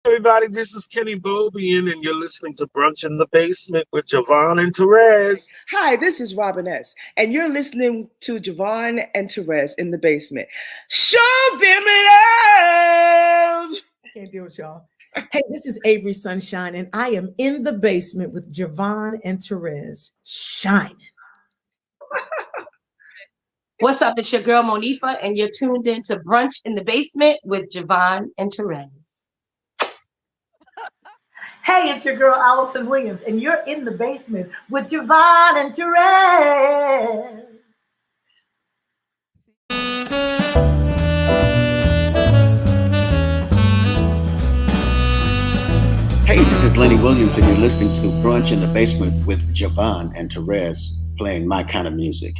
everybody? This is Kenny Bobian, and you're listening to Brunch in the Basement with JaVonne and Terez. Hi, this is Robin S., and you're listening to JaVonne and Terez in the Basement. Show them love! I can't deal with y'all. Hey, this is Avery Sunshine, and I am in the basement with JaVonne and Terez, shining. What's up? It's your girl Monifa, and you're tuned in to Brunch in the Basement with JaVonne and Terez. Hey, it's your girl Allison Williams, and you're in the basement with JaVonne and Terez. Hey, this is Lenny Williams, and you're listening to Brunch in the Basement with JaVonne and Terez, playing my kind of music.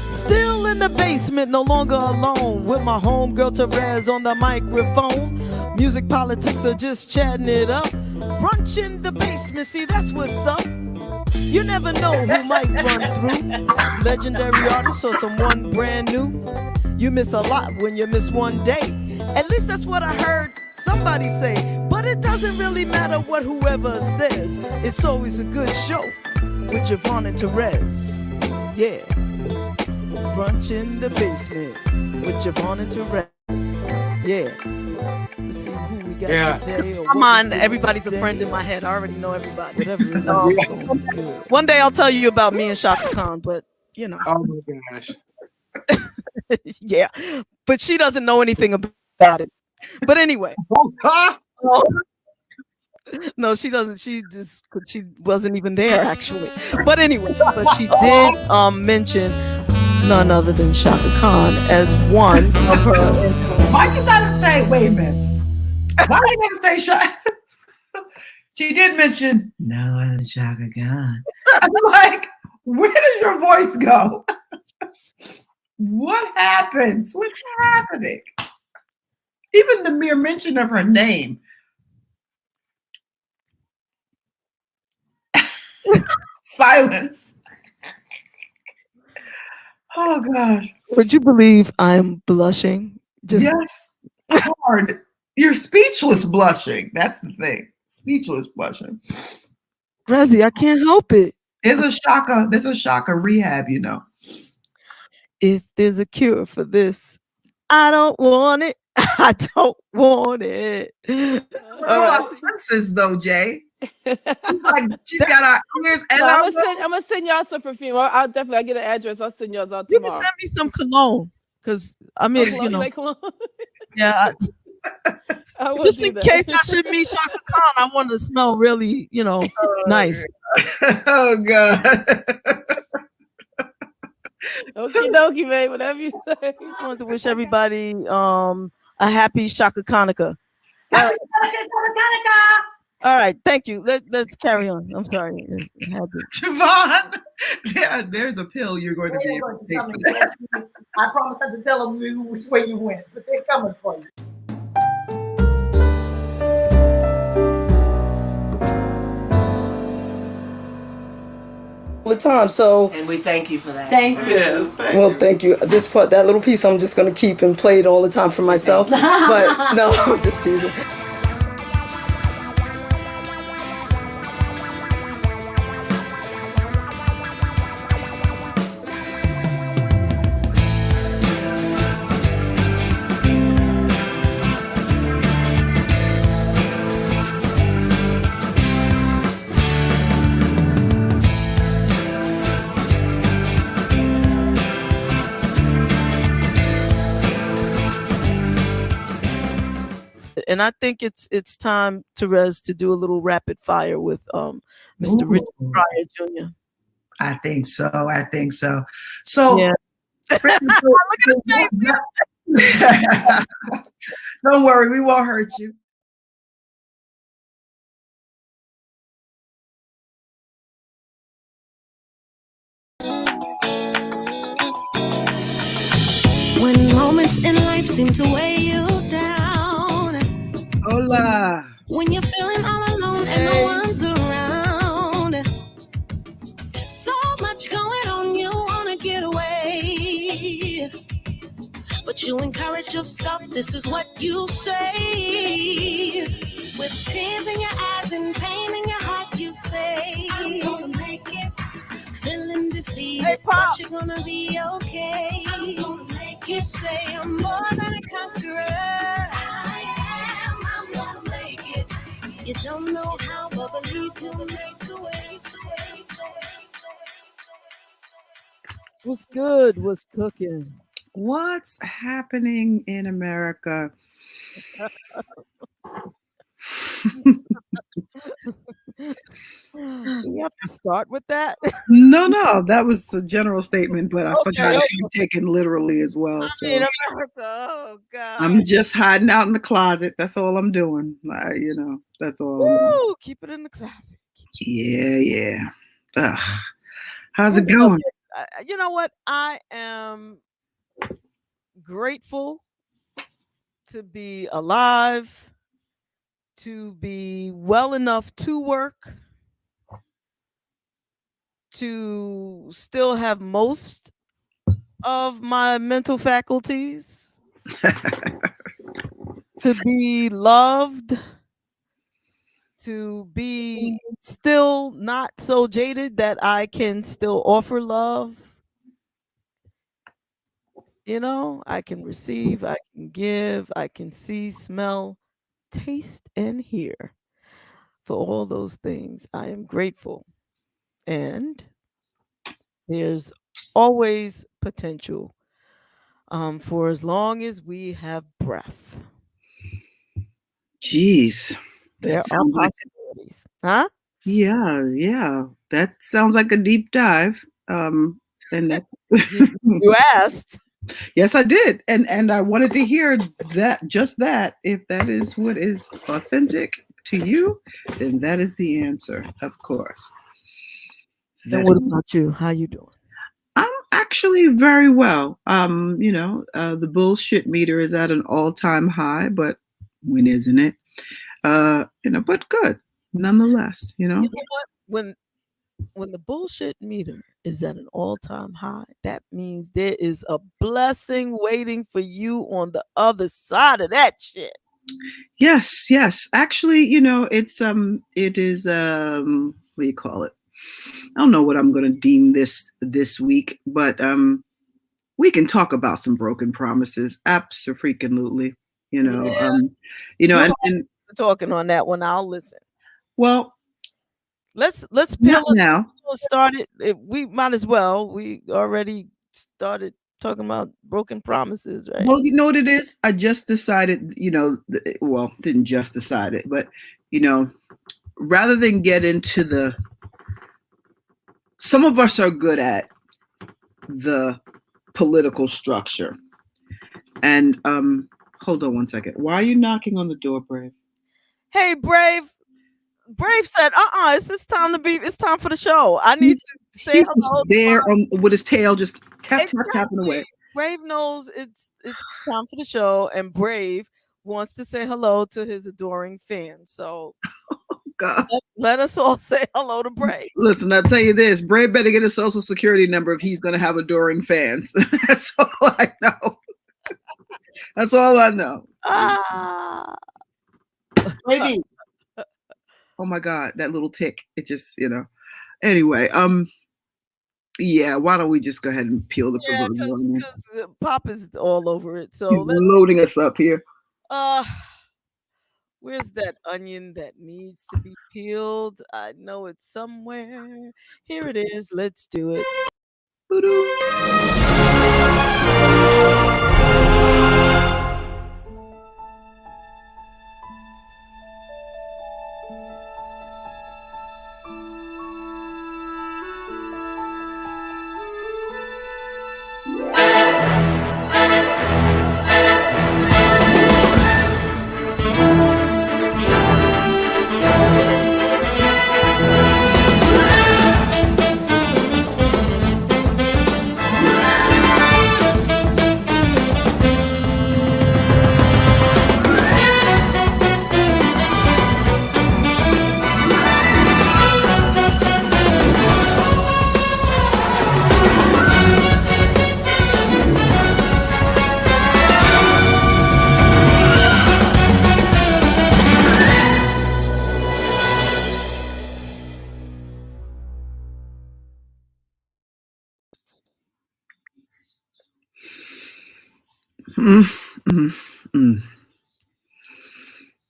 Still in the basement, no longer alone, with my homegirl Terez on the microphone. Music politics are just chatting it up. Brunch in the basement, see that's what's up. You never know who might run through. Legendary artists or someone brand new. You miss a lot when you miss one day. At least that's what I heard somebody say. But it doesn't really matter what whoever says. It's always a good show with JaVonne and Terez. Yeah. Brunch in the basement with JaVonne and Terez. Yeah. Let's see who we got today. Come on, everybody's a friend in my head. I already know everybody. Whatever it is, it's gonna be good. One day I'll tell you about me and Shaka Khan, but you know. Oh my gosh. Yeah, but she doesn't know anything about it. But anyway. No, she doesn't. She wasn't even there actually. But anyway, but she did mention none other than Shaka Khan as one of her. Why you gotta say, wait a minute? Why you gotta say Shaka? She did mention no other than Shaka Khan. I'm like, where does your voice go? What happens? What's happening? Even the mere mention of her name. Silence. Oh gosh. Would you believe I'm blushing? Yes. Hard. You're speechless blushing. That's the thing. Speechless blushing. Rezzy, I can't help it. There's a Shaka rehab, you know. If there's a cure for this, I don't want it. I don't want it. Our senses, though, Jay. She's got our ears and I'm gonna send y'all some perfume. I'll definitely get an address. I'll send y'all out tomorrow. You can send me some cologne, because I mean, you know. Yeah. Just in case I should meet Shaka Khan, I want to smell really, you know, nice. Oh God. Okie dokie, babe. Whatever you say. I just wanted to wish everybody a happy Shaka Hanukkah. All right, thank you. Let's carry on. I'm sorry. JaVonne, there's a pill you're going to be able to take. I promise not to tell them which way you went, but they're coming for you. The time, so and we thank you for that. Thank you. Yes, thank you. This part, that little piece, I'm just gonna keep and play it all the time for myself. But no, I'm just teasing. And I think it's time, Terez, to do a little rapid fire with Mr. Richard Pryor Jr. I think so. So yeah. Don't worry, we won't hurt you. When moments in life seem to weigh you down. Hola. When you're feeling all alone and no one's around. So much going on, you but you encourage yourself. This is what you say. With tears in your eyes and pain in your heart, you say, I'm gonna make it. Feeling defeated, Hey, Pop. but you're gonna be okay. I'm gonna make it. Say I'm more than a conqueror. I'm gonna make it. You don't know how, but believe you'll make the way. What's good? What's cooking? What's happening in America? You have to start with that. No, that was a general statement, but I Okay, forgot okay. it can be taken literally as well. I So mean, America. Oh God. I'm just hiding out in the closet. That's all I'm doing. That's all. I'm doing. Woo, keep it in the closet. Yeah. Ugh. How's What's it going? You know what? I am grateful to be alive, to be well enough to work, to still have most of my mental faculties, to be loved, to be still not so jaded that I can still offer love. You know, I can receive, I can give, I can see, smell, taste, and hear. For all those things, I am grateful. And there's always potential for as long as we have breath. Jeez. There That are sounds like, possibilities. Huh? yeah. That sounds like a deep dive. And that's You asked. Yes, I did. And I wanted to hear that, just that. If that is what is authentic to you, then that is the answer, of course. And what about you? How you doing? I'm actually very well. The bullshit meter is at an all-time high, but when isn't it? But good nonetheless, You know what? When the bullshit meter is at an all-time high, that means there is a blessing waiting for you on the other side of that shit. Yes. Actually, it is what do you call it? I don't know what I'm going to deem this week, but we can talk about some broken promises. Absolutely. And Talking on that one, I'll listen. Well, let's peel not now. Started. We might as well. We already started talking about broken promises, right? Well, you know what it is? I just decided, didn't just decide it, but, rather than get into some of us are good at the political structure. And hold on one second. Why are you knocking on the door, Brave? Hey, Brave said, it's time for the show. I need to say hello. There with his tail just tapping away. Brave knows it's time for the show, and Brave wants to say hello to his adoring fans. So God. Let us all say hello to Brave. Listen, I'll tell you this. Brave better get a social security number if he's going to have adoring fans. That's all I know. That's all I know. Maybe. Oh my God, that little tick. It just, Anyway, yeah, why don't we just go ahead and peel the proverbial onion? Because Pop is all over it. So He's loading us up here. Where's that onion that needs to be peeled? I know it's somewhere. Here it is. Let's do it. Mm, mm, mm.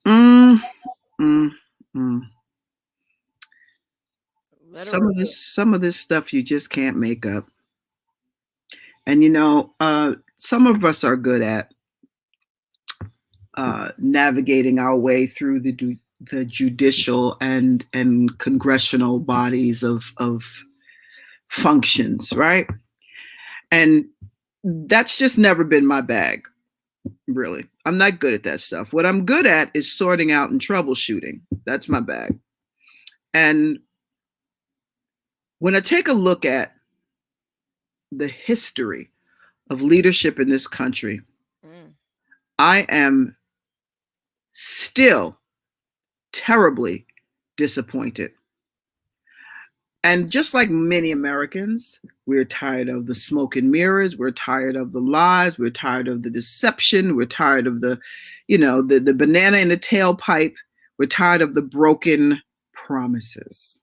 Mm, mm, mm. Some of this stuff you just can't make up. And some of us are good at navigating our way through the judicial and congressional bodies of functions, right? And that's just never been my bag, really. I'm not good at that stuff. What I'm good at is sorting out and troubleshooting. That's my bag. And when I take a look at the history of leadership in this country, I am still terribly disappointed. And just like many Americans, we're tired of the smoke and mirrors. We're tired of the lies. We're tired of the deception. We're tired of the banana in the tailpipe. We're tired of the broken promises.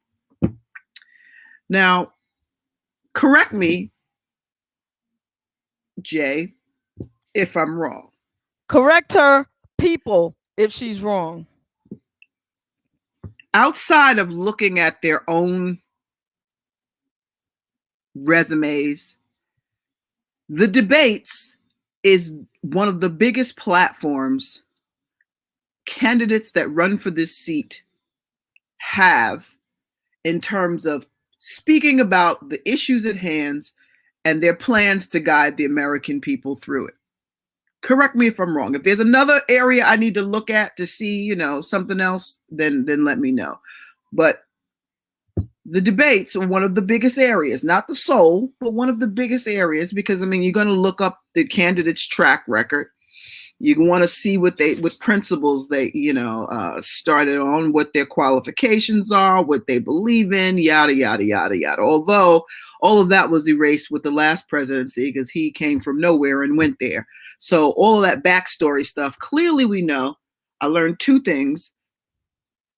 Now, correct me, Jay, if I'm wrong. Correct her, people, if she's wrong. Outside of looking at their own resumes, the debates is one of the biggest platforms candidates that run for this seat have in terms of speaking about the issues at hand and their plans to guide the American people through it. Correct me if I'm wrong. If there's another area I need to look at to see, something else, then let me know. But the debates are one of the biggest areas, not the soul, but one of the biggest areas, because you're going to look up the candidate's track record. You want to see what principles they, started on, what their qualifications are, what they believe in, yada, yada, yada, yada. Although all of that was erased with the last presidency because he came from nowhere and went there. So all of that backstory stuff, clearly we know. I learned two things.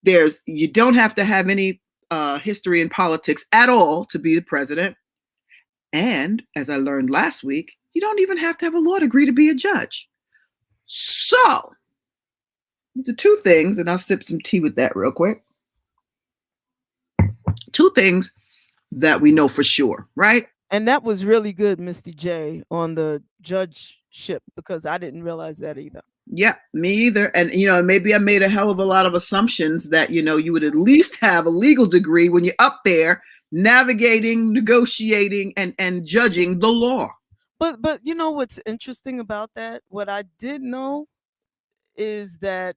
You don't have to have any history in politics at all to be the president. And as I learned last week, you don't even have to have a law degree to be a judge. So these are two things, and I'll sip some tea with that real quick. Two things that we know for sure, right? And that was really good, Misty J, on the judgeship, because I didn't realize that either. Yeah, me either. And, maybe I made a hell of a lot of assumptions that, you would at least have a legal degree when you're up there navigating, negotiating, and judging the law. But what's interesting about that? What I did know is that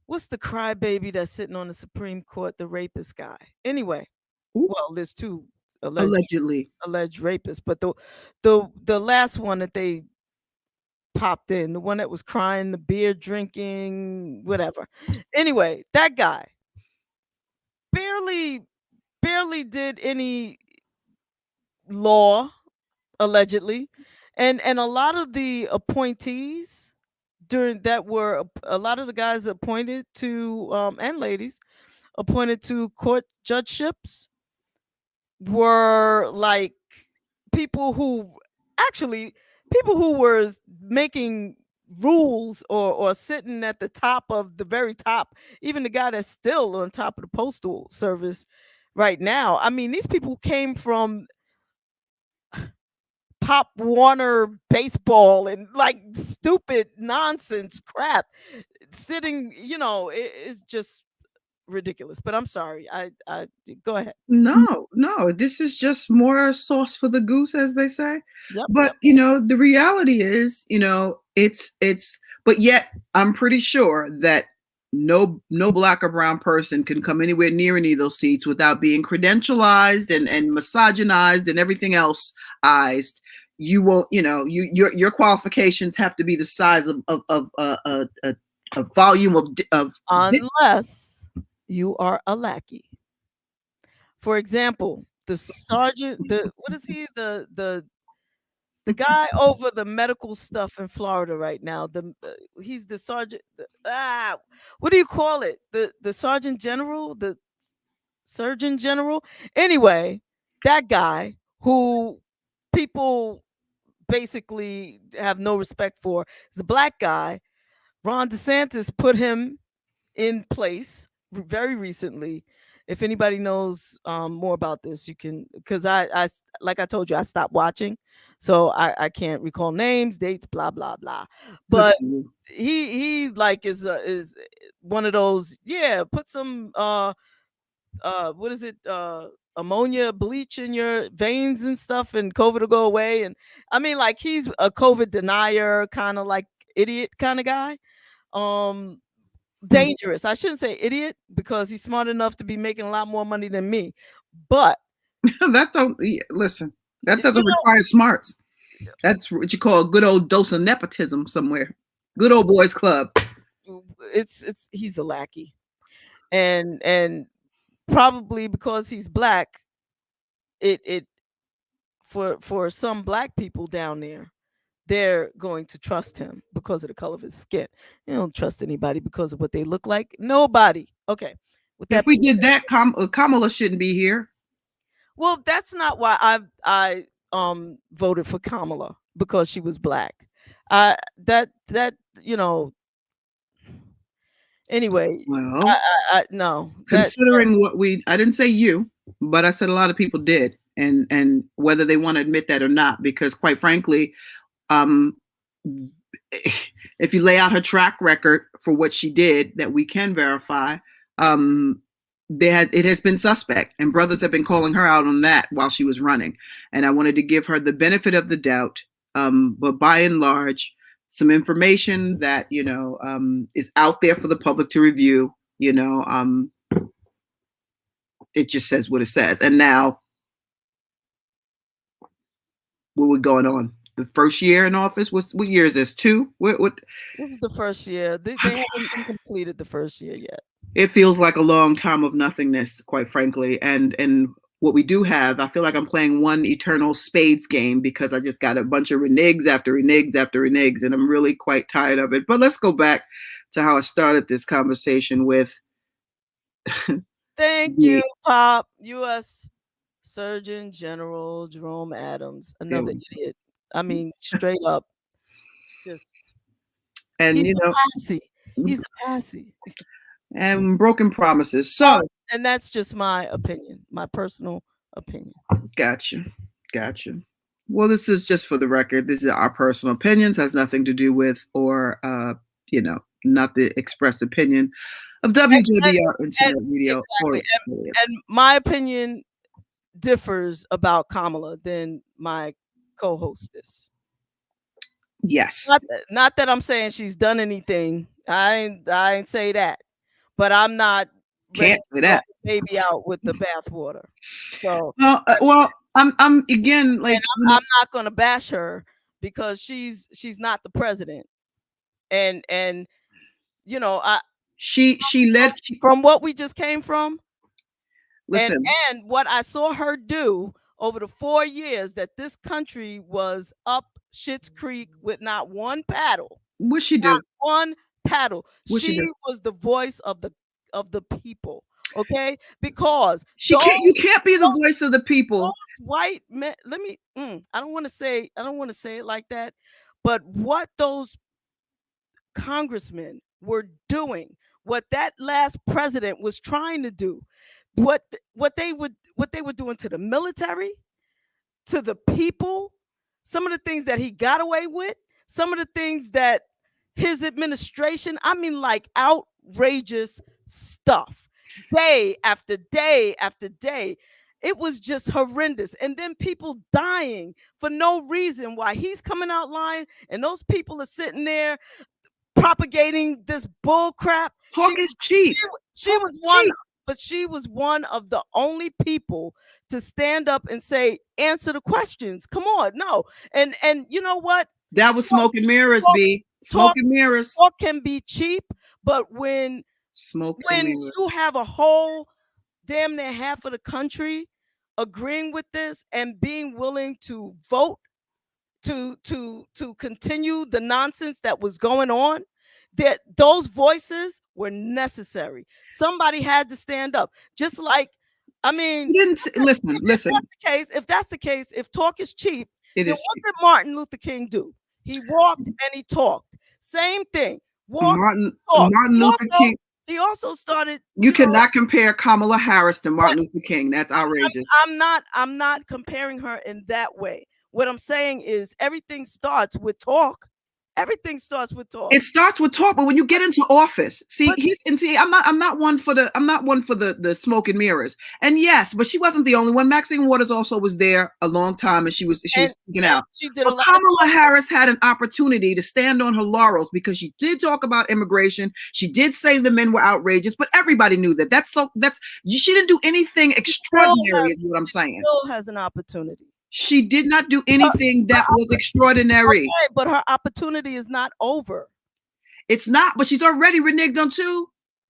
what's the crybaby that's sitting on the Supreme Court, the rapist guy? Anyway, well, there's two alleged rapists, but the last one that they popped in, the one that was crying, the beer drinking, whatever. Anyway, that guy barely did any law, allegedly, and a lot of the appointees during that were a lot of the guys appointed to and ladies appointed to court judgeships were like people who were making rules or sitting at the top of the very top, even the guy that's still on top of the postal service right now. These people came from Pop Warner baseball and like stupid nonsense crap sitting, it's just ridiculous. But I'm sorry. I go ahead. No, this is just more sauce for the goose, as they say. Yep, but the reality is, it's but yet I'm pretty sure that no black or brown person can come anywhere near any of those seats without being credentialized and misogynized and everything else ized. You won't, your qualifications have to be the size of a volume of unless you are a lackey. For example, the sergeant, what is he? The guy over the medical stuff in Florida right now. He's the sergeant. What do you call it? The sergeant general, the surgeon general. Anyway, that guy who people basically have no respect for is a black guy. Ron DeSantis put him in place very recently. If anybody knows more about this, you can, because I like I told you, I stopped watching, so I can't recall names, dates, blah blah blah. But he like is one of those, yeah, put some what is it, ammonia bleach in your veins and stuff, and COVID will go away. And I mean, like, he's a COVID denier, kind of like idiot kind of guy. Dangerous. I shouldn't say idiot, because he's smart enough to be making a lot more money than me. But that don't listen. That doesn't require smarts. That's what you call a good old dose of nepotism somewhere. Good old boys club. He's a lackey, and probably because he's black, it for some black people down there, they're going to trust him because of the color of his skin. You don't trust anybody because of what they look like. Nobody. Okay. If we did that, Kamala shouldn't be here. Well, that's not why I voted for Kamala, because she was black. That you know. Anyway, well, I no. Considering I didn't say you, but I said a lot of people did, and whether they want to admit that or not, because quite frankly, if you lay out her track record for what she did, that we can verify, it has been suspect, and brothers have been calling her out on that while she was running. And I wanted to give her the benefit of the doubt, but by and large, some information that is out there for the public to review. It just says what it says. And now, what we're going on? The first year in office? What year is this? 2? What? This is the first year. They haven't even completed the first year yet. It feels like a long time of nothingness, quite frankly. And what we do have, I feel like I'm playing one eternal spades game, because I just got a bunch of reneges after reneges after reneges, and I'm really quite tired of it. But let's go back to how I started this conversation with. Thank you, Pop. U.S. Surgeon General Jerome Adams, another idiot. I mean, straight up, just. And he's a passy. He's a passy. And broken promises. So, and that's just my opinion, my personal opinion. Gotcha. Well, this is just for the record. This is our personal opinions. Has nothing to do with, or not the expressed opinion of WJBR Internet Radio. Exactly. And my opinion differs about Kamala than my co-hostess. Yes. Not that I'm saying she's done anything. I ain't say that. But I'm not can't say that baby out with the bathwater. So I'm again, like, I'm not gonna bash her because she's not the president. And she led from what we just came from. Listen. And what I saw her do over the 4 years that this country was up Schitt's Creek with not one paddle. What she do? Not one paddle. She was the voice of the people. Okay, because you can't be the voice of the people. Those white men. I don't want to say it like that, but what those congressmen were doing, what that last president was trying to do, what they were doing to the military, to the people, some of the things that he got away with, some of the things that his administration, I mean, like, outrageous stuff, day after day after day. It was just horrendous. And then people dying for no reason, while he's coming out lying, and those people are sitting there propagating this bull crap. Talk is cheap. She was one, but she was one of the only people to stand up and say, answer the questions. Come on. No. And you know what? That was smoke and mirrors, B. Smoke and mirrors. Talk can be cheap, but when you have a whole damn near half of the country agreeing with this and being willing to vote to continue the nonsense that was going on, that those voices were necessary. Somebody had to stand up. Just like, I mean, listen. If that's the case, if talk is cheap Then what did Martin Luther King do? He walked and he talked. Same thing. Martin Luther King. He also started. You cannot compare Kamala Harris to Martin Luther King. That's outrageous. I'm not comparing her in that way. What I'm saying is everything starts with talk. Everything starts with talk. It starts with talk, but when you get into office, I'm not one for the smoke and mirrors. And yes, but she wasn't the only one. Maxine Waters also was there a long time, and she was speaking out. She did but Kamala Harris had an opportunity to stand on her laurels because she did talk about immigration. She did say the men were outrageous, but everybody knew that. She didn't do anything extraordinary. Is what I'm saying. Still has an opportunity. She did not do anything that was extraordinary. Okay, but her opportunity is not over. It's not, but she's already reneged on two.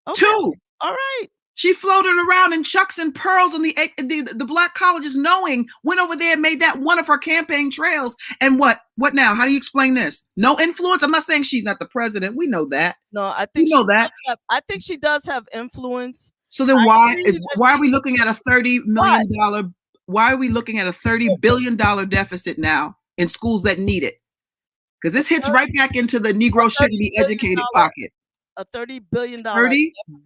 Okay. Two. All right. She floated around in chucks and pearls in the black colleges, went over there and made that one of her campaign trails. And what now? How do you explain this? No influence? I'm not saying she's not the president. We know that. No, I think I think she does have influence. So then why are we looking at a $30 million? Why are we looking at a $30 billion deficit now in schools that need it? Because this hits right back into the Negro shouldn't be educated pocket. A $30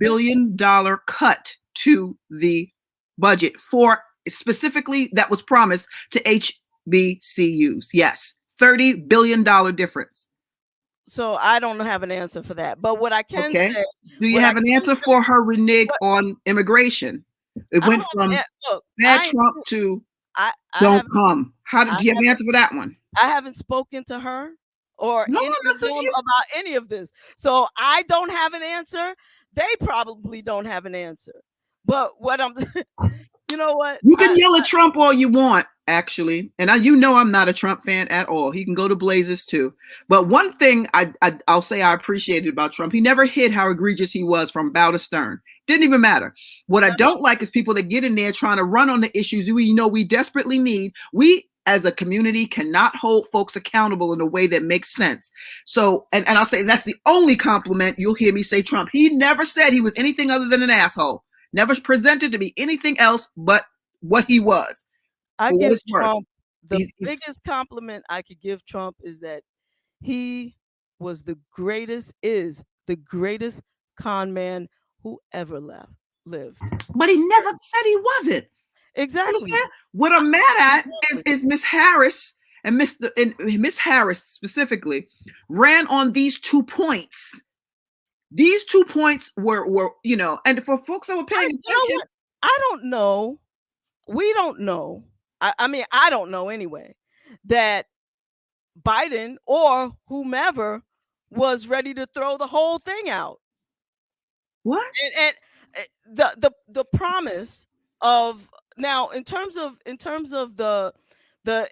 billion cut to the budget for specifically that was promised to HBCUs. Yes, $30 billion difference. So I don't have an answer for that. But what I can say, do you have an answer for her renege on immigration? It went from bad Trump to don't come. Do you have an answer for that one? I haven't spoken to her or any of them about any of this. So I don't have an answer. They probably don't have an answer. But what you know what? You can yell at Trump all you want, actually. And I'm not a Trump fan at all. He can go to blazes too. But one thing I'll say I appreciated about Trump, he never hid how egregious he was from bow to stern. Didn't even matter. What I don't like is people that get in there trying to run on the issues we desperately need. We as a community cannot hold folks accountable in a way that makes sense. So, and I'll say that's the only compliment you'll hear me say Trump. He never said he was anything other than an asshole. Never presented to be anything else but what he was. I give Trump the biggest compliment I could give Trump is that he was the greatest con man who ever lived. But he never said he wasn't. Exactly. What I'm mad at is Miss Harris and Miss Harris specifically ran on these 2 points. These 2 points were and for folks that were paying attention. I don't know. We don't know. I mean, I don't know anyway, that Biden or whomever was ready to throw the whole thing out. What? And the promise of now in terms of the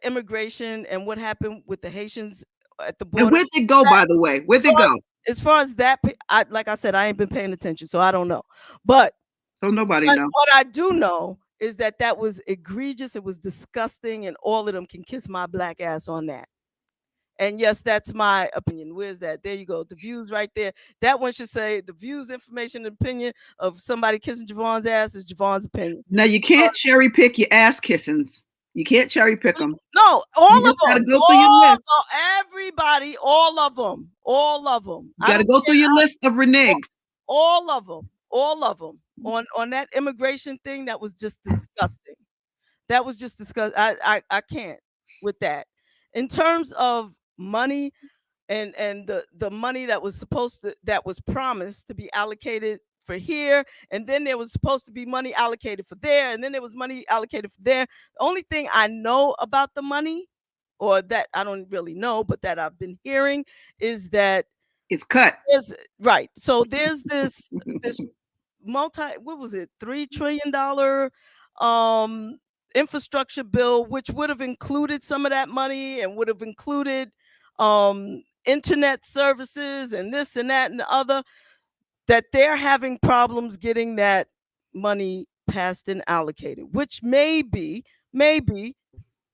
immigration and what happened with the Haitians at the border. And where'd they go, by the way? Where'd they go? As far as that, like I said, I ain't been paying attention, so I don't know. But nobody knows. What I do know is that was egregious. It was disgusting, and all of them can kiss my black ass on that. And yes, that's my opinion. Where's that? There you go. The views right there. That one should say the views, information, and opinion of somebody kissing JaVonne's ass is JaVonne's opinion. Now you can't cherry pick your ass kissings. You can't cherry pick them. No, all of them. Gotta go through your list. Everybody, all of them. You gotta go through your list of reneges. All of them. On that immigration thing, that was just disgusting. I can't with that. In terms of money and the money that was promised to be allocated for here, and then there was supposed to be money allocated for there, and then there was money allocated for there. The only thing I know about the money, or that I don't really know, but that I've been hearing, is that it's cut. Right. So there's this $3 trillion infrastructure bill, which would have included some of that money and would have included internet services and this and that and the other, that they're having problems getting that money passed and allocated, which maybe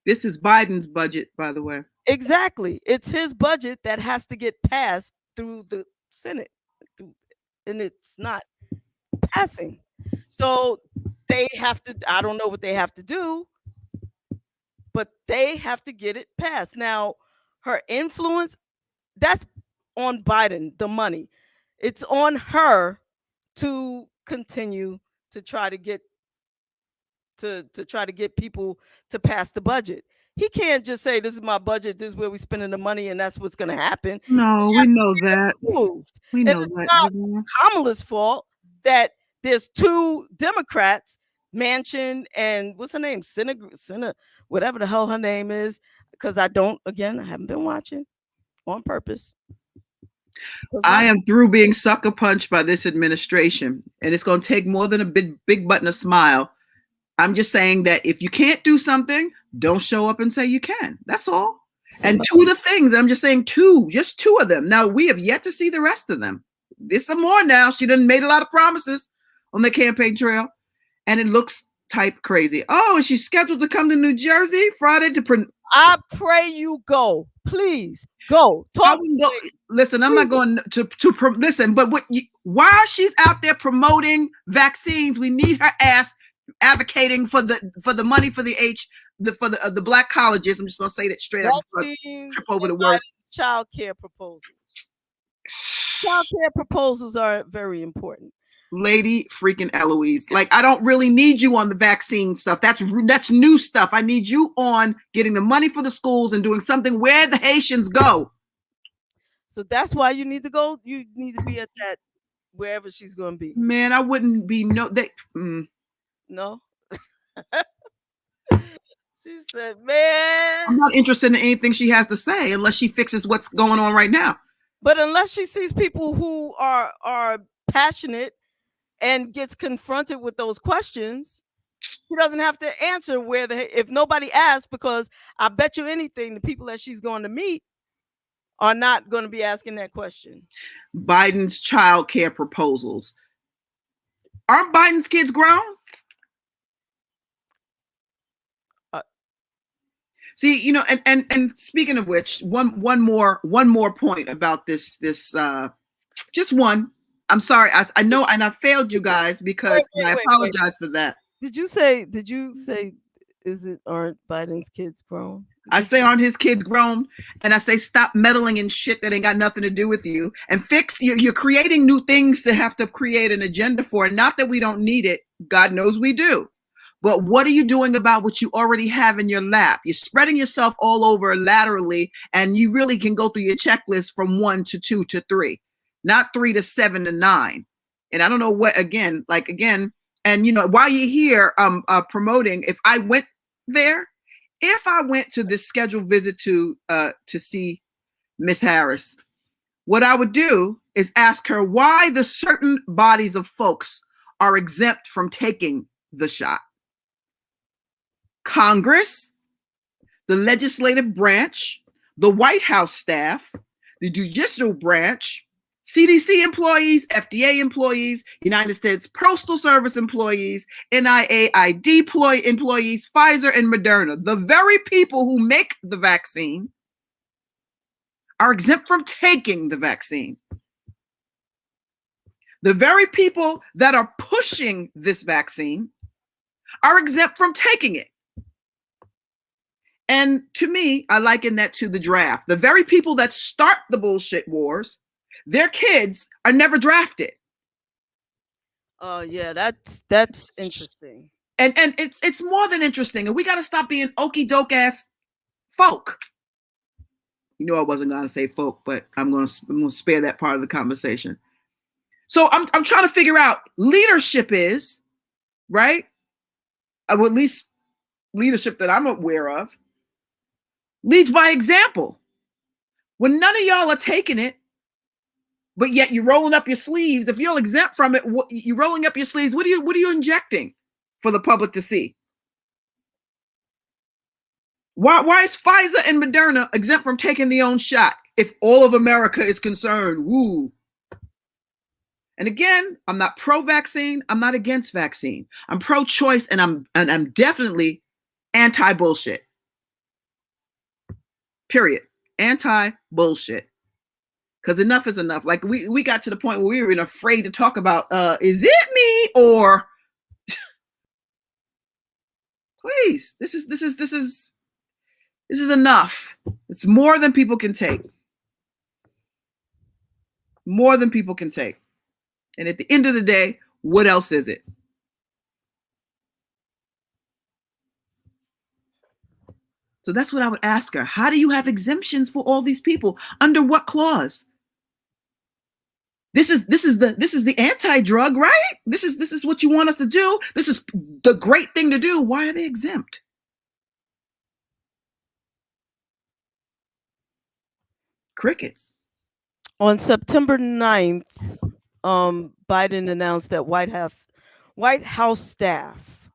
this is Biden's budget, by the way. Exactly. It's his budget that has to get passed through the Senate, and it's not passing. So they have to, I don't know what they have to do, but they have to get it passed. Now, her influence, that's on Biden, the money. It's on her to continue to try to get people to pass the budget. He can't just say, this is my budget, this is where we're spending the money, and that's what's going to happen. No, we know that. Approved. We And know it's that. not JaVonne. Kamala's fault that there's 2 Democrats, Manchin and what's her name, Senna, whatever the hell her name is, because I haven't been watching on purpose. I am through being sucker punched by this administration, and it's going to take more than a big button, a smile. I'm just saying that if you can't do something, don't show up and say you can. That's all. And 2 of the things, I'm just saying just 2 of them. Now, we have yet to see the rest of them. There's some more now. She done made a lot of promises on the campaign trail, and it looks type crazy. Oh, is she scheduled to come to New Jersey Friday to I pray you go. Please go. Talk. Listen, I'm not going to listen, but while she's out there promoting vaccines, we need her ass advocating for the money for the black colleges. I'm just going to say that straight up. Trip over the word. Child care proposals. Child care proposals are very important. Lady freaking Eloise, like, I don't really need you on the vaccine stuff. That's new stuff. I need you on getting the money for the schools and doing something where the Haitians go. So that's why you need to go. You need to be at that wherever she's going to be. Man, I wouldn't be no. No. She said, "Man, I'm not interested in anything she has to say unless she fixes what's going on right now." But unless she sees people who are passionate and gets confronted with those questions, she doesn't have to answer if nobody asks, because I bet you anything the people that she's going to meet are not going to be asking that question. Biden's child care proposals. Aren't Biden's kids grown? See, and speaking of which, one more point about this, just one. I'm sorry. I know, and I failed you guys because I apologize for that. Did you say, aren't Biden's kids grown? I say, aren't his kids grown? And I say, stop meddling in shit that ain't got nothing to do with you, and you're creating new things to have to create an agenda for. Not that we don't need it. God knows we do. But what are you doing about what you already have in your lap? You're spreading yourself all over laterally, and you really can go through your checklist from 1 to 2 to 3, not 3 to 7 to 9. And I don't know what, again, and while you're here promoting, if I went to this scheduled visit to see Miss Harris, what I would do is ask her why the certain bodies of folks are exempt from taking the shot. Congress, the legislative branch, the White House staff, the judicial branch, CDC employees, FDA employees, United States Postal Service employees, NIAID employees, Pfizer and Moderna, the very people who make the vaccine, are exempt from taking the vaccine. The very people that are pushing this vaccine are exempt from taking it. And to me, I liken that to the draft. The very people that start the bullshit wars, their kids are never drafted. Oh yeah, that's interesting. And it's more than interesting. And we got to stop being okey doke ass folk. I wasn't going to say folk, but I'm going to spare that part of the conversation. So I'm trying to figure out, leadership is, right? Or at least leadership that I'm aware of, leads by example. When none of y'all are taking it, but yet you're rolling up your sleeves. If you're exempt from it, you're rolling up your sleeves. What are you injecting for the public to see? Why is Pfizer and Moderna exempt from taking their own shot if all of America is concerned? Woo. And again, I'm not pro-vaccine. I'm not against vaccine. I'm pro-choice, and I'm definitely anti-bullshit. Period. Anti-bullshit. Because enough is enough. Like we got to the point where we were afraid to talk about, is it me or please, this is This is enough. It's more than people can take. More than people can take. And at the end of the day, what else is it? So that's what I would ask her. How do you have exemptions for all these people? Under what clause? This is the anti-drug, right? This is what you want us to do. This is the great thing to do. Why are they exempt? Crickets. On September 9th, Biden announced that White House staff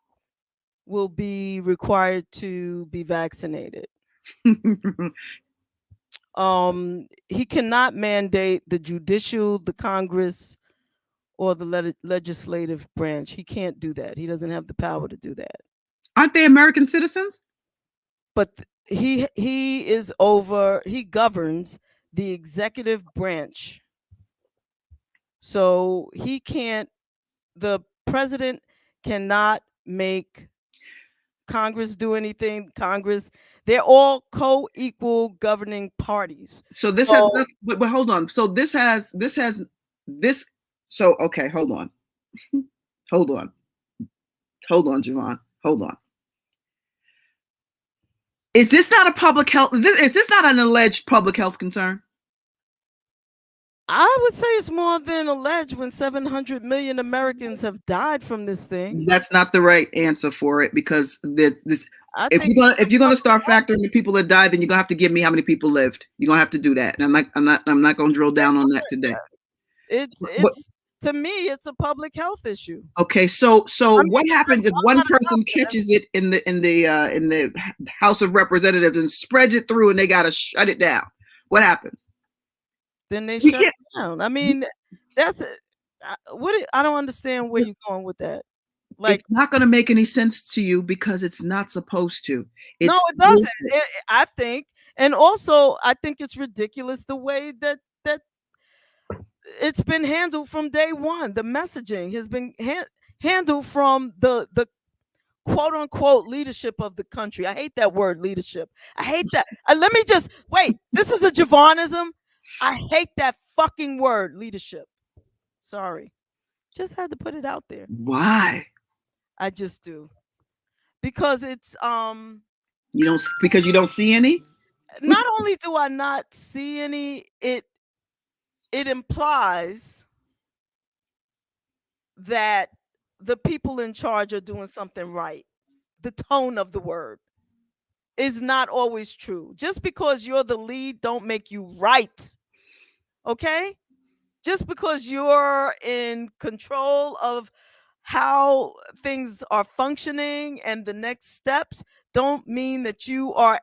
will be required to be vaccinated. He cannot mandate the judicial, the Congress, or the legislative branch. He can't do that. He doesn't have the power to do that. Aren't they American citizens? But he governs the executive branch. So the president cannot make Congress do anything. They're all co-equal governing parties. So this but hold on. So this so okay, hold on. Hold on, JaVonne. Hold on. Is this not a public health? Is this not an alleged public health concern? I would say it's more than alleged when 700 million Americans have died from this thing. That's not the right answer for it, because if you're gonna start factoring the people that died, then you're gonna have to give me how many people lived. You're gonna have to do that, and I'm not gonna drill down on that today. To me, it's a public health issue. Okay, so what happens if one person catches it in the House of Representatives and spreads it through, and they gotta shut it down? What happens? Then they shut it down. I mean, that's I don't understand where you're going with that. Like, it's not going to make any sense to you because it's not supposed to. No, it doesn't. I think, and also I think it's ridiculous the way that it's been handled from day one. The messaging has been handled from the quote unquote leadership of the country. I hate that word, leadership. I hate that. Let me just wait. This is a JaVonneism. I hate that fucking word, leadership. Sorry. Just had to put it out there. Why? I just do. Because it's because you don't see any? Not only do I not see any, it implies that the people in charge are doing something right. The tone of the word is not always true. Just because you're the lead don't make you right. Okay? Just because you're in control of how things are functioning and the next steps don't mean that you are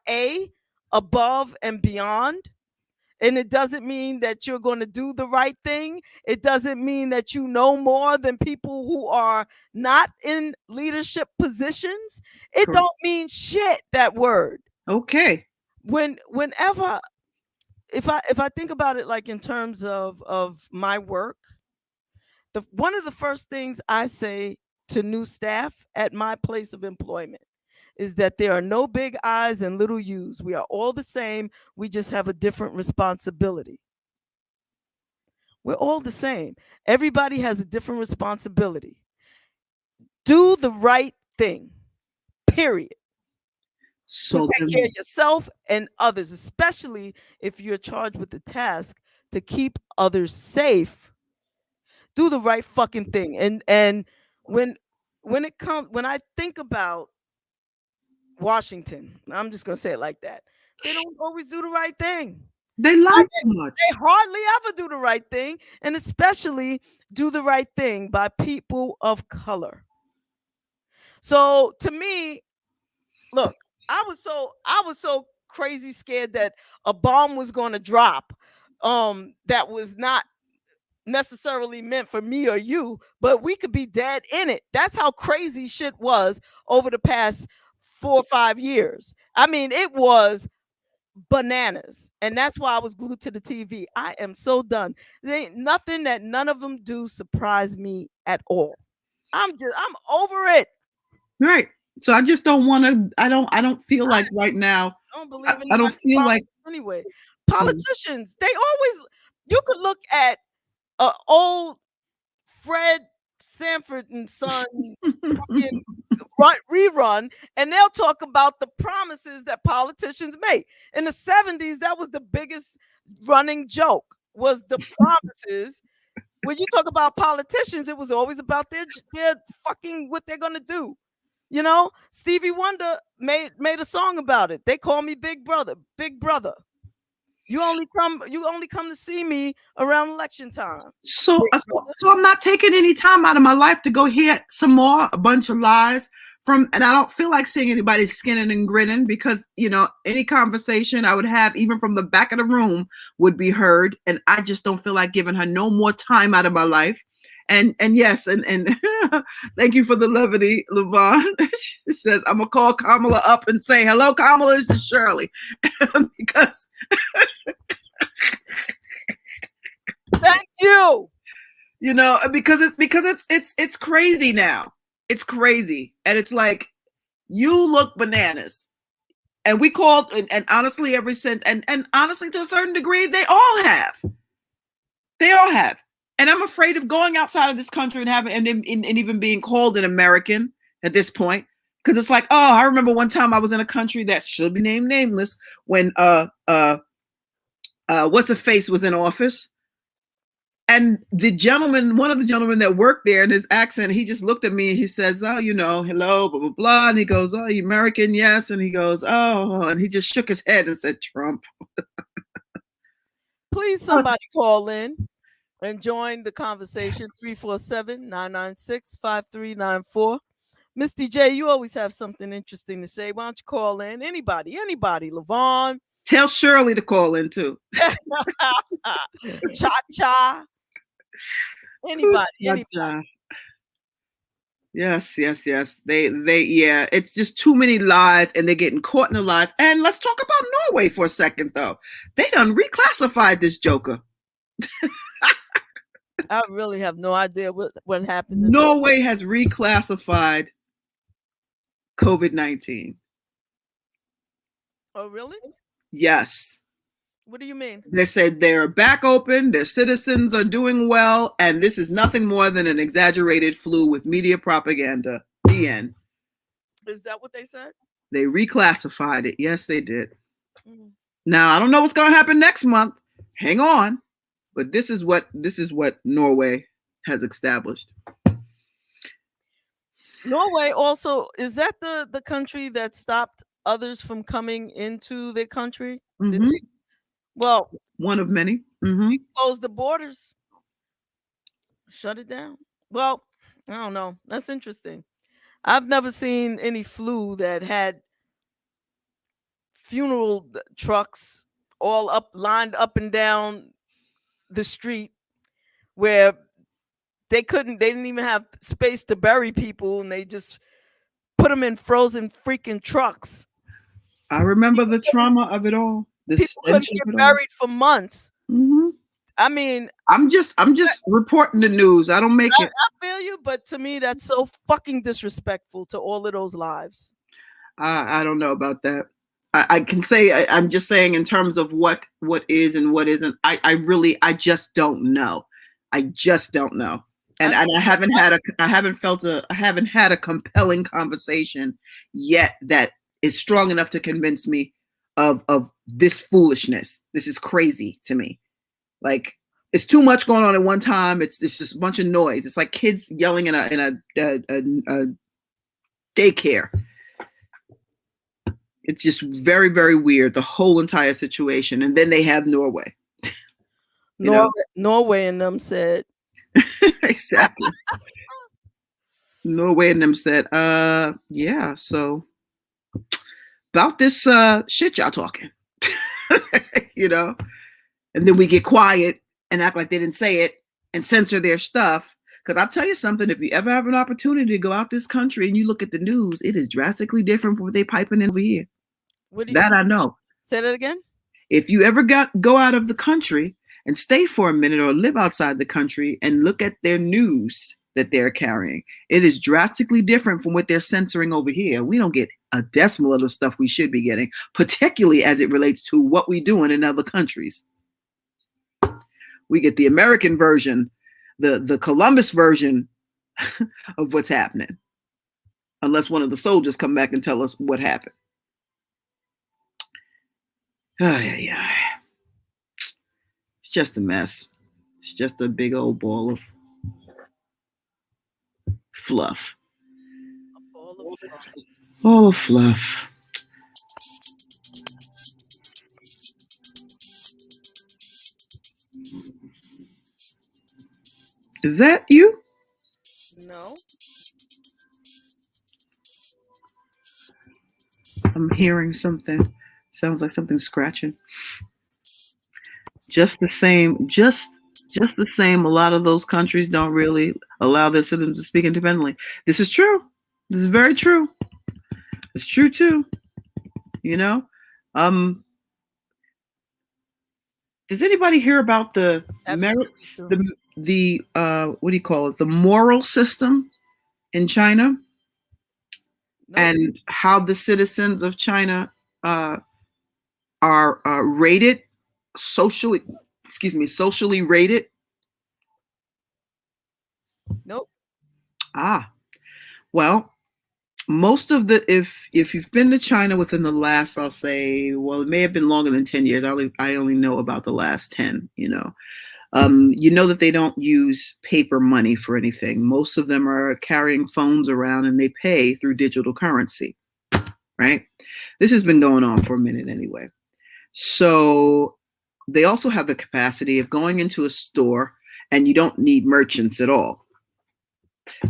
above and beyond. And it doesn't mean that you're going to do the right thing. It doesn't mean that you know more than people who are not in leadership positions. It don't mean shit, that word. Okay. Whenever if I think about it, like in terms of my work, one of the first things I say to new staff at my place of employment is that there are no big I's and little U's. We are all the same. We just have a different responsibility. We're all the same. Everybody has a different responsibility. Do the right thing, period. So take care of yourself and others, especially if you're charged with the task to keep others safe. Do the right fucking thing. And when I think about Washington, I'm just gonna say it like that. They don't always do the right thing. They lie too much. They hardly ever do the right thing, and especially do the right thing by people of color. So to me, look, I was so crazy scared that a bomb was going to drop that was not necessarily meant for me or you, but we could be dead in it. That's how crazy shit was over the past 4 or 5 years. I mean, it was bananas, and that's why I was glued to the TV. I am so done. There ain't nothing that none of them do surprise me at all. I'm over it. Right. So I just don't want to. I don't feel like right now. I don't believe in I don't feel like anyway. Politicians, they always, you could look at old Fred Sanford and Son fucking rerun, and they'll talk about the promises that politicians make. In the 70s, that was the biggest running joke, was the promises. When you talk about politicians, it was always about their fucking what they're gonna do. You know, Stevie Wonder made a song about it. They call me Big Brother. Big Brother. You only come to see me around election time. so I'm not taking any time out of my life to go hear a bunch of lies from, and I don't feel like seeing anybody skinning and grinning, because any conversation I would have, even from the back of the room, would be heard, and I just don't feel like giving her no more time out of my life. And yes, and thank you for the levity, LaVonne. She says, I'm gonna call Kamala up and say, hello, Kamala, this is Shirley. Because thank you. Because it's crazy now. It's crazy. And it's like, you look bananas. And we called, and honestly, ever since, and honestly, to a certain degree, they all have. They all have. And I'm afraid of going outside of this country and having and even being called an American at this point. Because it's like, oh, I remember one time I was in a country that should be named nameless when what's a face was in office. And one of the gentlemen that worked there, in his accent, he just looked at me and he says, oh, hello, blah, blah, blah. And he goes, oh, you American? Yes. And he goes, oh, and he just shook his head and said, Trump. Please, somebody call in and join the conversation. 347-996-5394. Miss DJ, you always have something interesting to say. Why don't you call in? Anybody, LaVonne. Tell Shirley to call in too. Cha-cha. Anybody. Yes. They it's just too many lies, and they're getting caught in the lies. And let's talk about Norway for a second, though. They done reclassified this joker. I really have no idea what happened. Norway has reclassified COVID-19. Oh, really? Yes. What do you mean? They said they're back open, their citizens are doing well, and this is nothing more than an exaggerated flu with media propaganda. The end. Is that what they said? They reclassified it. Yes, they did. Mm. Now, I don't know what's going to happen next month. Hang on. But this is what Norway has established. Norway also, is that the country that stopped others from coming into their country? Mm-hmm. Well, one of many. Mm-hmm. Closed the borders, shut it down. Well, I don't know. That's interesting. I've never seen any flu that had funeral trucks all lined up and down the street, where they didn't even have space to bury people, and they just put them in frozen freaking trucks. I remember the trauma of it all. People couldn't get buried for months. Mm-hmm. I mean, I'm just reporting the news. I don't make it. I feel you, but to me, that's so fucking disrespectful to all of those lives. I don't know about that. I can say, I'm just saying in terms of what is and what isn't. I just don't know. I just don't know. And I haven't had a compelling conversation yet that is strong enough to convince me of this foolishness. This is crazy to me. Like, it's too much going on at one time. It's just a bunch of noise. It's like kids yelling in a daycare. It's just very, very weird, the whole entire situation. And then they have Norway. Norway and them said. Exactly. Norway and them said, yeah, so about this shit y'all talking. And then we get quiet and act like they didn't say it and censor their stuff. Because I'll tell you something, if you ever have an opportunity to go out this country and you look at the news, it is drastically different from what they piping in over here. I know. Say that again? If you ever go out of the country and stay for a minute or live outside the country and look at their news that they're carrying. It is drastically different from what they're censoring over here. We don't get a decimal of the stuff we should be getting, particularly as it relates to what we do in other countries. We get the American version, the Columbus version of what's happening, unless one of the soldiers come back and tell us what happened. Yeah. It's just a mess. It's just a big old ball of fluff. Ball of fluff. Is that you? No. I'm hearing something. Sounds like something scratching. Just the same, just the same, a lot of those countries don't really allow their citizens to speak independently. This is true. This is very true. It's true too. You know? Does anybody hear about the what do you call it? The moral system in China? No. And how the citizens of China are rated socially rated? Nope. Well, most of the if you've been to China within the last, I'll say, well, it may have been longer than 10 years. I only know about the last 10, you know. You know that they don't use paper money for anything. Most of them are carrying phones around and they pay through digital currency, right? This has been going on for a minute anyway. So they also have the capacity of going into a store and you don't need merchants at all.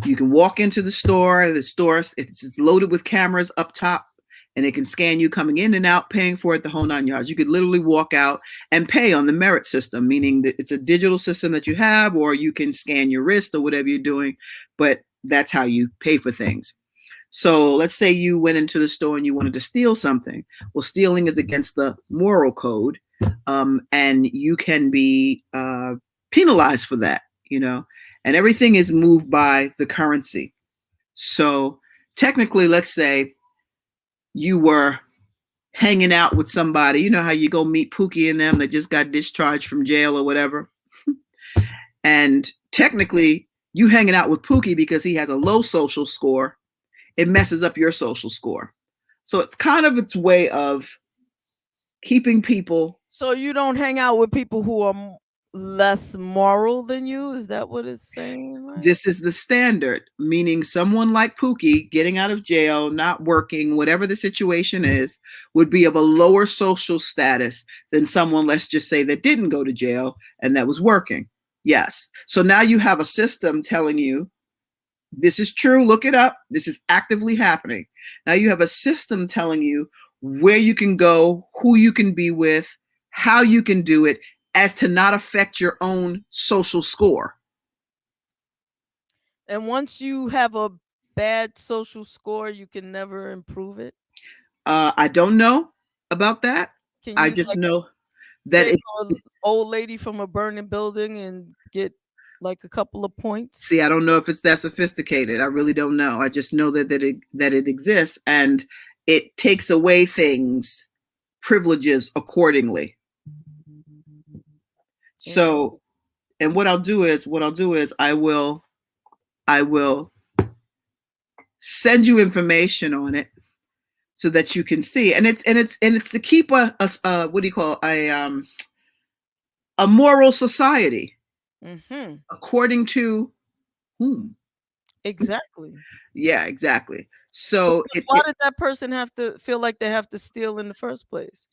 You can walk into the store it's loaded with cameras up top and it can scan you coming in and out, paying for it the whole 9 yards. You could literally walk out and pay on the merit system, meaning that it's a digital system that you have, or you can scan your wrist or whatever you're doing, but that's how you pay for things. So let's say you went into the store and you wanted to steal something. Well, stealing is against the moral code, and you can be penalized for that, you know, and everything is moved by the currency. So technically, let's say you were hanging out with somebody, you know how you go meet Pookie and them that just got discharged from jail or whatever. And technically you hanging out with Pookie because he has a low social score, it messes up your social score. So it's kind of its way of keeping people. So you don't hang out with people who are less moral than you? Is that what it's saying? Right? This is the standard, meaning someone like Pookie getting out of jail, not working, whatever the situation is, would be of a lower social status than someone, let's just say, that didn't go to jail and that was working. Yes. So now you have a system telling you this is true. Look it up. This is actively happening. Now you have a system telling you where you can go, who you can be with, how you can do it, as to not affect your own social score. And once you have a bad social score, you can never improve it? I don't know about that. I just know that it's an old lady from a burning building and get like a couple of points. See, I don't know if it's that sophisticated. I really don't know. I just know that it exists and it takes away things, privileges accordingly. So, and what I'll do is I will send you information on it so that you can see. And it's to keep a what do you call a moral society, according to whom? Exactly. Yeah, exactly. So why did that person have to feel like they have to steal in the first place?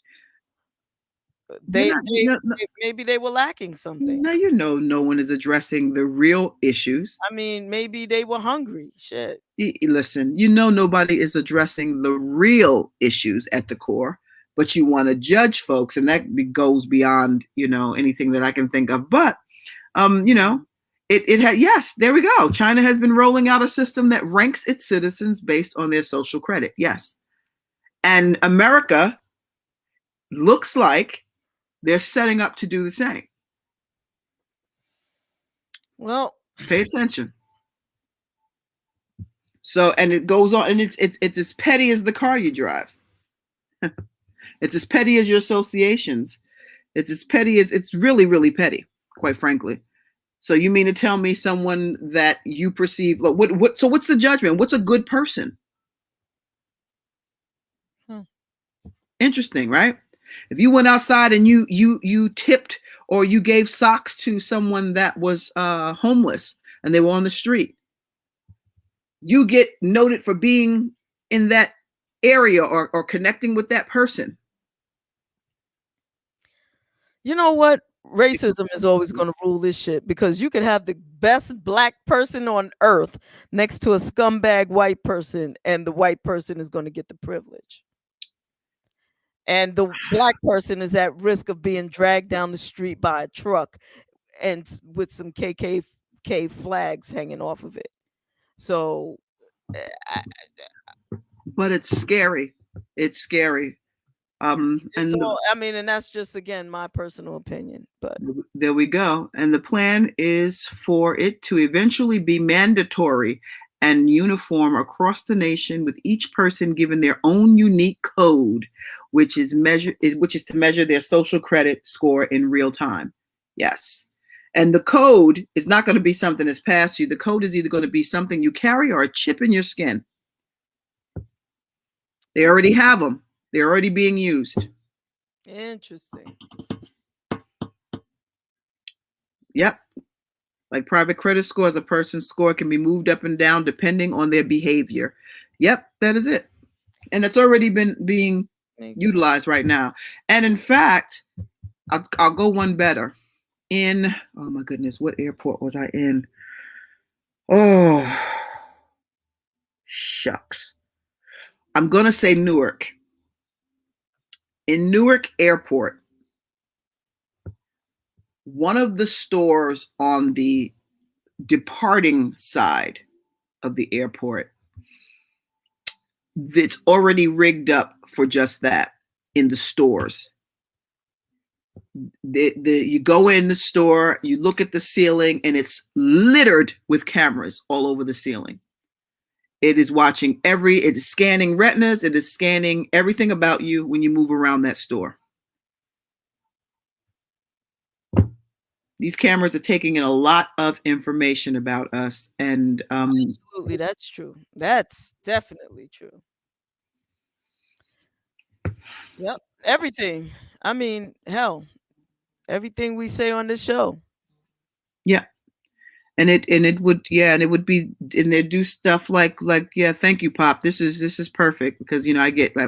Maybe they were lacking something. No, no one is addressing the real issues. I mean, maybe they were hungry. Shit. Listen, nobody is addressing the real issues at the core, but you want to judge folks, and that goes beyond anything that I can think of. But it had, yes, there we go. China has been rolling out a system that ranks its citizens based on their social credit. Yes, and America looks like they're setting up to do the same. Well, pay attention. So, and it goes on, and it's as petty as the car you drive. It's as petty as your associations. It's as petty as it's really, really petty, quite frankly. So you mean to tell me someone that you perceive, like, what? So what's the judgment? What's a good person? Interesting, right? If you went outside and you tipped or you gave socks to someone that was homeless and they were on the street, you get noted for being in that area or connecting with that person. You know what? Racism is always going to rule this shit, because you could have the best black person on earth next to a scumbag white person, and the white person is going to get the privilege. And the black person is at risk of being dragged down the street by a truck and with some KKK flags hanging off of it. So, but it's scary. It's scary. And and that's just, again, my personal opinion, but there we go. And the plan is for it to eventually be mandatory and uniform across the nation, with each person given their own unique code, which is to measure their social credit score in real time. Yes. And the code is not going to be something that's passed you. The code is either going to be something you carry or a chip in your skin. They already have them. They're already being used. Interesting. Yep. Like private credit scores, a person's score can be moved up and down depending on their behavior. Yep, that is it. And it's already been being utilized right now. And in fact, I'll go one better. Oh my goodness, what airport was I in? Oh, shucks. I'm going to say Newark. In Newark Airport, one of the stores on the departing side of the airport, that's already rigged up for just that in the stores. You go in the store, you look at the ceiling, and it's littered with cameras all over the ceiling. It is watching it is scanning retinas. It is scanning everything about you when you move around that store. These cameras are taking in a lot of information about us. And absolutely, that's true. That's definitely true. Yep. Everything. I mean, hell, everything we say on this show. Yeah. And it would be, and they do stuff like, yeah, thank you, Pop. This is perfect, because,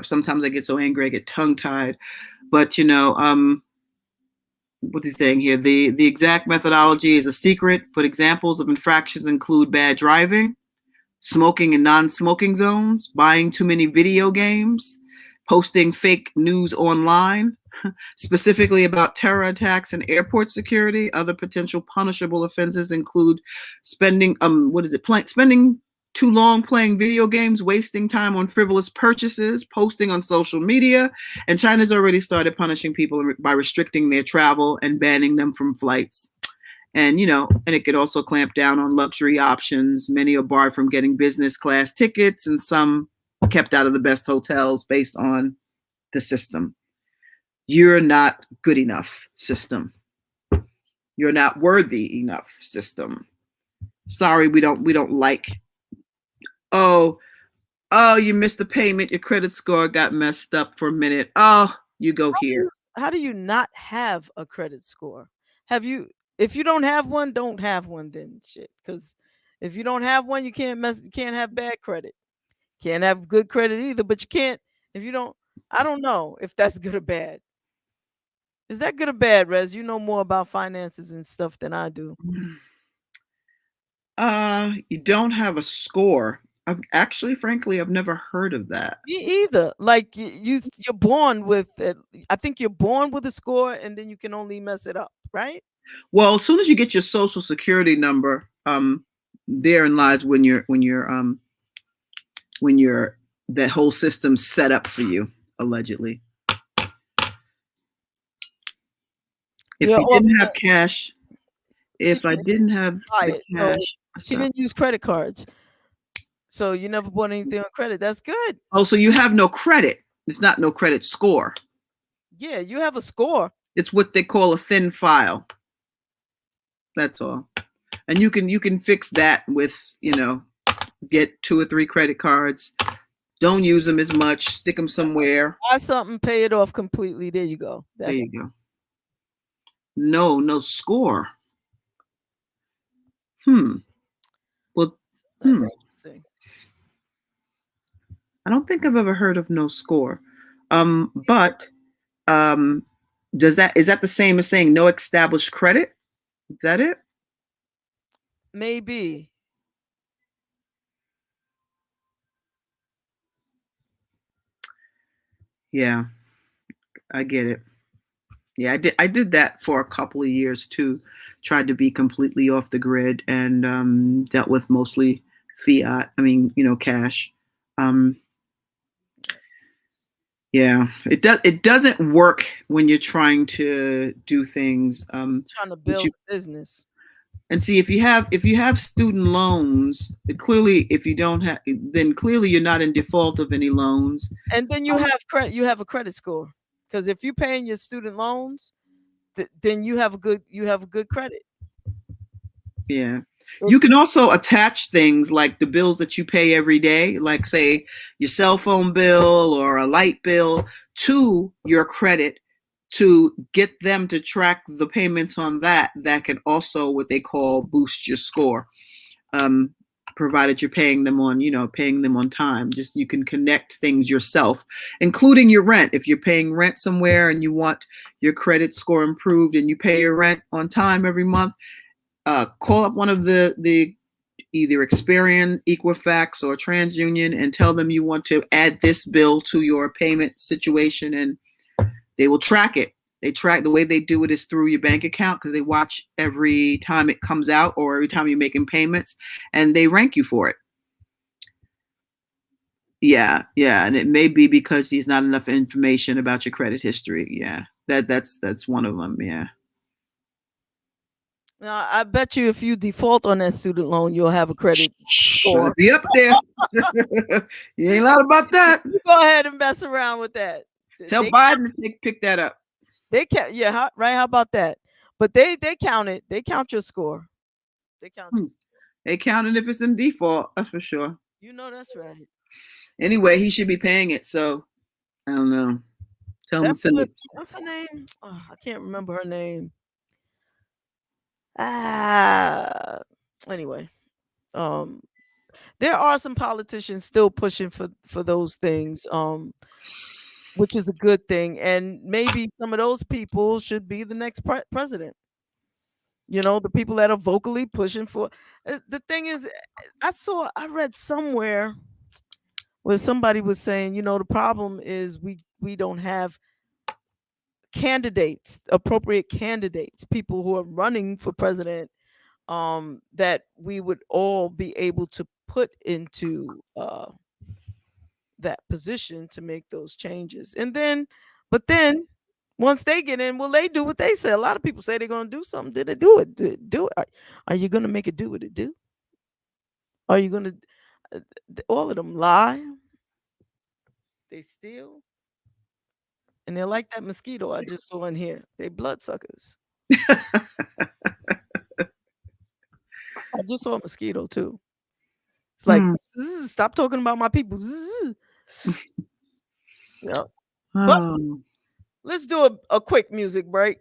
sometimes I get so angry, I get tongue tied, but what's he saying here? The exact methodology is a secret, but examples of infractions include bad driving, smoking in non-smoking zones, buying too many video games, posting fake news online, specifically about terror attacks and airport security. Other potential punishable offenses include spending too long playing video games, wasting time on frivolous purchases, posting on social media. And China's already started punishing people by restricting their travel and banning them from flights. And it could also clamp down on luxury options. Many are barred from getting business class tickets, and some kept out of the best hotels based on the system. You're not good enough, system. You're not worthy enough, system. Sorry, we don't like. Oh, you missed the payment. Your credit score got messed up for a minute. Oh, you go here. How do you not have a credit score? If you don't have one, don't have one then, shit. Because if you don't have one, you can't have bad credit. Can't have good credit either, but you can't, if you don't, I don't know if that's good or bad. Is that good or bad, Rez? You know more about finances and stuff than I do. You don't have a score. Frankly, I've never heard of that. Me either. Like you're born with it. I think you're born with a score, and then you can only mess it up, right? Well, as soon as you get your social security number, therein lies when that whole system set up for you, allegedly. If you didn't have cash, if I didn't have the cash, she didn't use credit cards. So you never bought anything on credit. That's good. Oh, so you have no credit. It's not no credit score. Yeah, you have a score. It's what they call a thin file. That's all. And you can fix that with, get 2 or 3 credit cards. Don't use them as much. Stick them somewhere. Buy something, pay it off completely. There you go. There you go. No score. Well, That's interesting. I don't think I've ever heard of no score. But is that the same as saying no established credit? Is that it? Maybe. Yeah, I get it. Yeah, I did that for a couple of years too. Tried to be completely off the grid and dealt with mostly fiat. I mean, cash. Yeah, it doesn't work when you're trying to do things. Trying to build a business. And see, if you have student loans, clearly, if you don't have, then clearly you're not in default of any loans. And then you have credit. You have a credit score, because if you're paying your student loans, then you have a good credit. Yeah. You can also attach things like the bills that you pay every day, like say your cell phone bill or a light bill, to your credit to get them to track the payments on that. That can also what they call boost your score, provided you're paying them on time. Just you can connect things yourself, including your rent. If you're paying rent somewhere and you want your credit score improved and you pay your rent on time every month, call up one of the either Experian, Equifax, or TransUnion and tell them you want to add this bill to your payment situation, and they will track it. They track, the way they do it is through your bank account, because they watch every time it comes out or every time you're making payments, and they rank you for it. Yeah, and it may be because there's not enough information about your credit history. Yeah, that's one of them. Yeah. Now, I bet you if you default on that student loan, you'll have a credit score. Be up there. You ain't loud about that. You go ahead and mess around with that. Tell Biden to pick that up. They count, right. How about that? But they count it. They count your score. They count. They count it if it's in default. That's for sure. That's right. Anyway, he should be paying it. So I don't know. Tell him to send it. What's her name? Oh, I can't remember her name. Anyway, there are some politicians still pushing for those things, which is a good thing, and maybe some of those people should be the next president. The people that are vocally pushing for. The thing is, I read somewhere where somebody was saying, the problem is we don't have candidates, appropriate candidates, people who are running for president, that we would all be able to put into that position to make those changes. But then once they get in, will they do what they say? A lot of people say they're going to do something. Did they do it? Do it? Are you going to make it do what it do? Are you going to? All of them lie. They steal. And they're like that mosquito I just saw in here. They bloodsuckers. I just saw a mosquito too. It's like, stop talking about my people. But let's do a quick music break.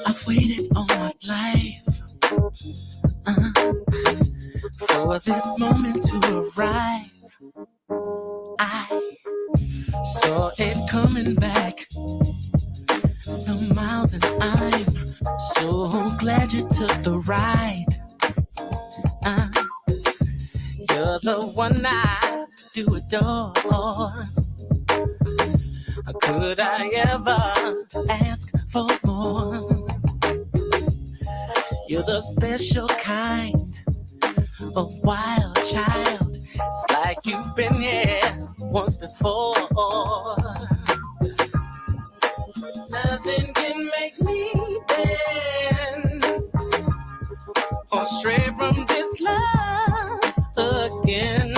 I've waited all my life for this moment to arrive. some miles and I'm so glad you took the ride. You're the one I do adore. Could I ever ask for more? You're the special kind of wild child. It's like you've been here once before. Nothing can make me bend or stray from this love again.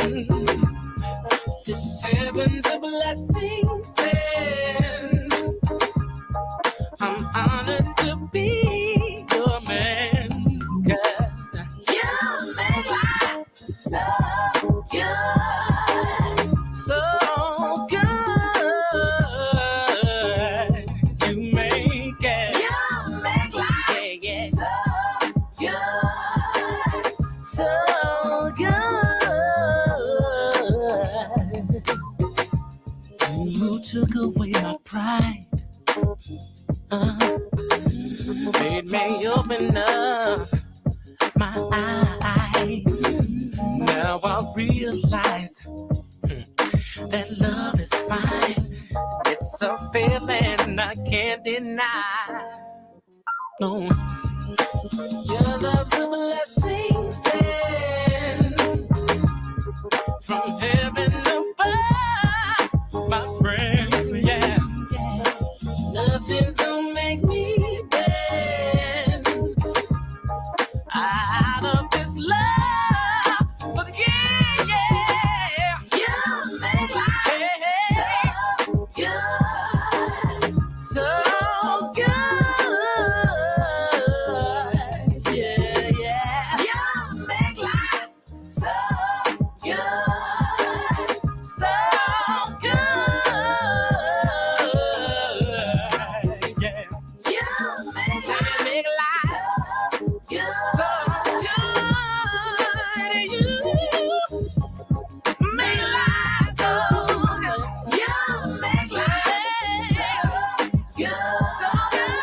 This heaven's a blessing sent. I'm honored to be your man, 'cause you make life so good, so good. You make it. You make life so good, so good. You took away my pride. Made me open up my eyes. Now I realize that love is fine. It's a feeling I can't deny. No, your love's a blessing sent from heaven above, my friend. Yeah, nothing's gonna make me bend out of this love. But yeah, you make life so good, so good. Yeah, you make life so good, so good. You make life so good, so good. You make life so good. You make life so good, so good.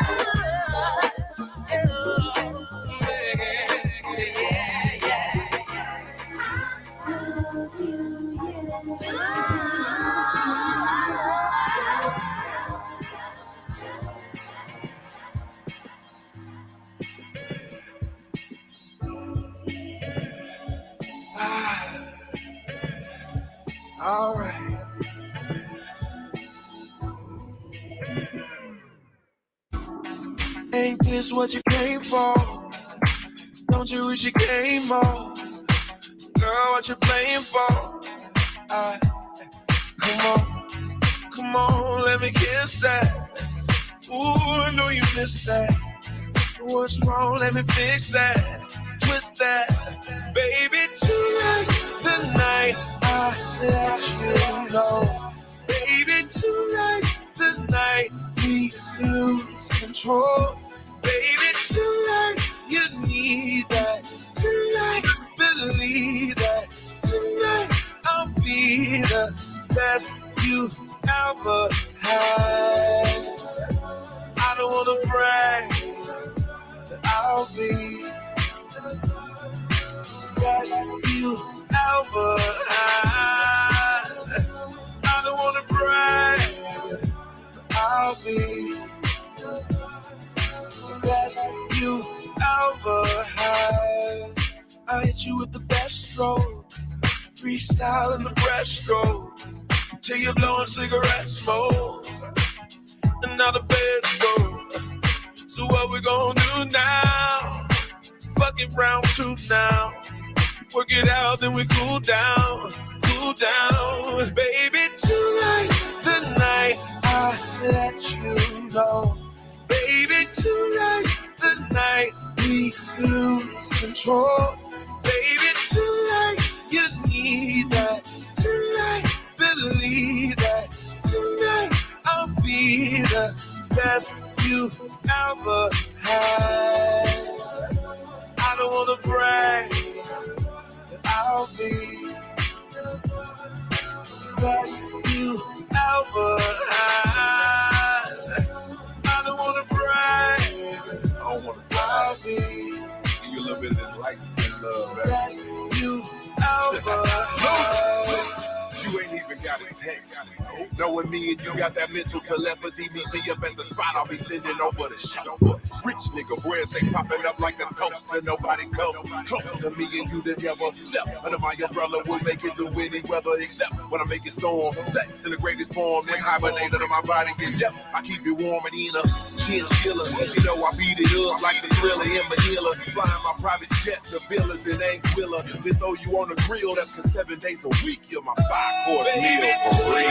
All right. Ain't this what you came for? Don't you wish you came more? Girl, what you playing for? Come on, let me kiss that. Ooh, I know you missed that. What's wrong? Let me fix that. Twist that. Baby, tonight's the night I let you know. Baby, tonight's the night we lose control. Baby, tonight you need that. Tonight, believe that. Tonight I'll be the best you ever had. I don't wanna brag, but I'll be the best you ever had. I don't wanna brag, but I'll be the best you ever had. I hit you with the best stroke, freestyle in the breaststroke, till you're blowing cigarette smoke, and now the bed's broke. So what we gonna do now? Fuck it, round two now. Work it out, then we cool down, cool down. Baby, tonight's the night I let you know. Baby, tonight's the night we lose control. Baby, tonight you need that. Tonight, believe that. Tonight I'll be the best you ever had. I don't wanna brag, but I'll be the best you ever had. I don't wanna lights and love. Best you ever had. You ain't even got a text. Knowing me and you got that mental telepathy, meet me up at the spot, I'll be sending over the show. Rich nigga bread stay popping up like a toaster. Nobody come close to me and you that never step under my umbrella. Will make it through any weather except when I make it storm. Sex in the greatest form, then hibernate under my body. And yep, I keep it warm and in a chinchilla. You know I beat it up like the thriller in Manila. Flying my private jet to villas in Anguilla. Then throw you on the grill, that's cause 7 days a week you're my 5-course meal for real.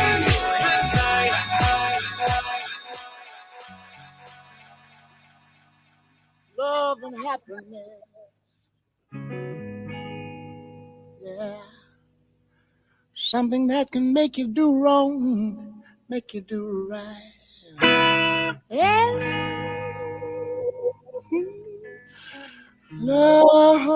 Love and happiness, yeah, something that can make you do wrong, make you do right, yeah. Love.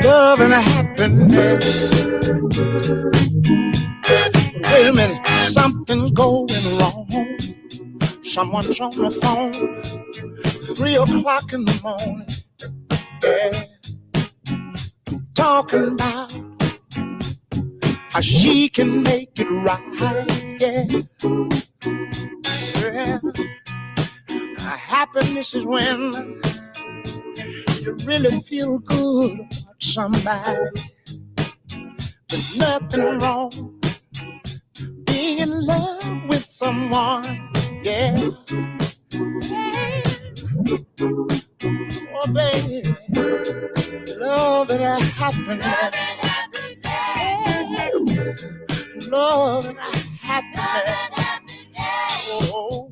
Love and happiness. But wait a minute, something going wrong. Someone's on the phone, 3 o'clock in the morning, yeah, talking about how she can make it right, yeah. Happiness is when you really feel good about somebody. There's nothing wrong being in love with someone, yeah. Oh, baby, love and happiness. Love and happiness. Oh.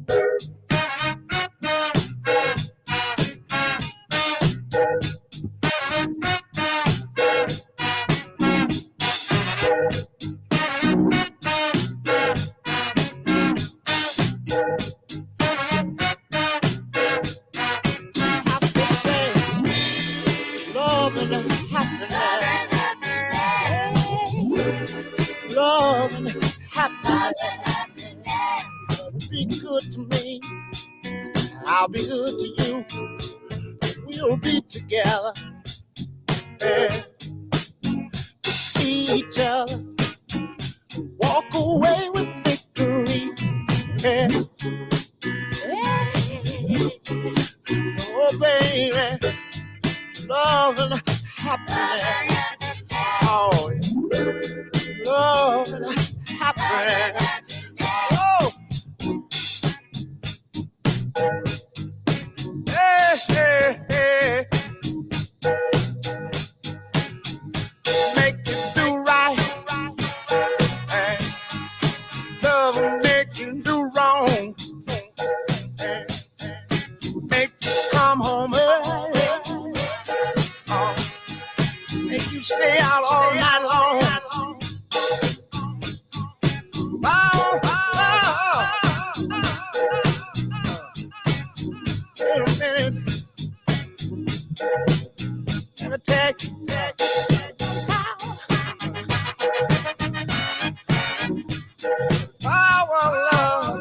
Love and happiness. Be good to me, I'll be good to you. We'll be together, yeah. To see each other, walk away with victory, yeah. Oh, baby, love and happiness. Oh, yeah. Love and happiness. Oh. Hey, hey, hey. Make you do right. Hey. Love will make you do wrong. Hey. Make you come home early. Oh. Make you stay out all night long. Wait a minute. Let me take you. Our love.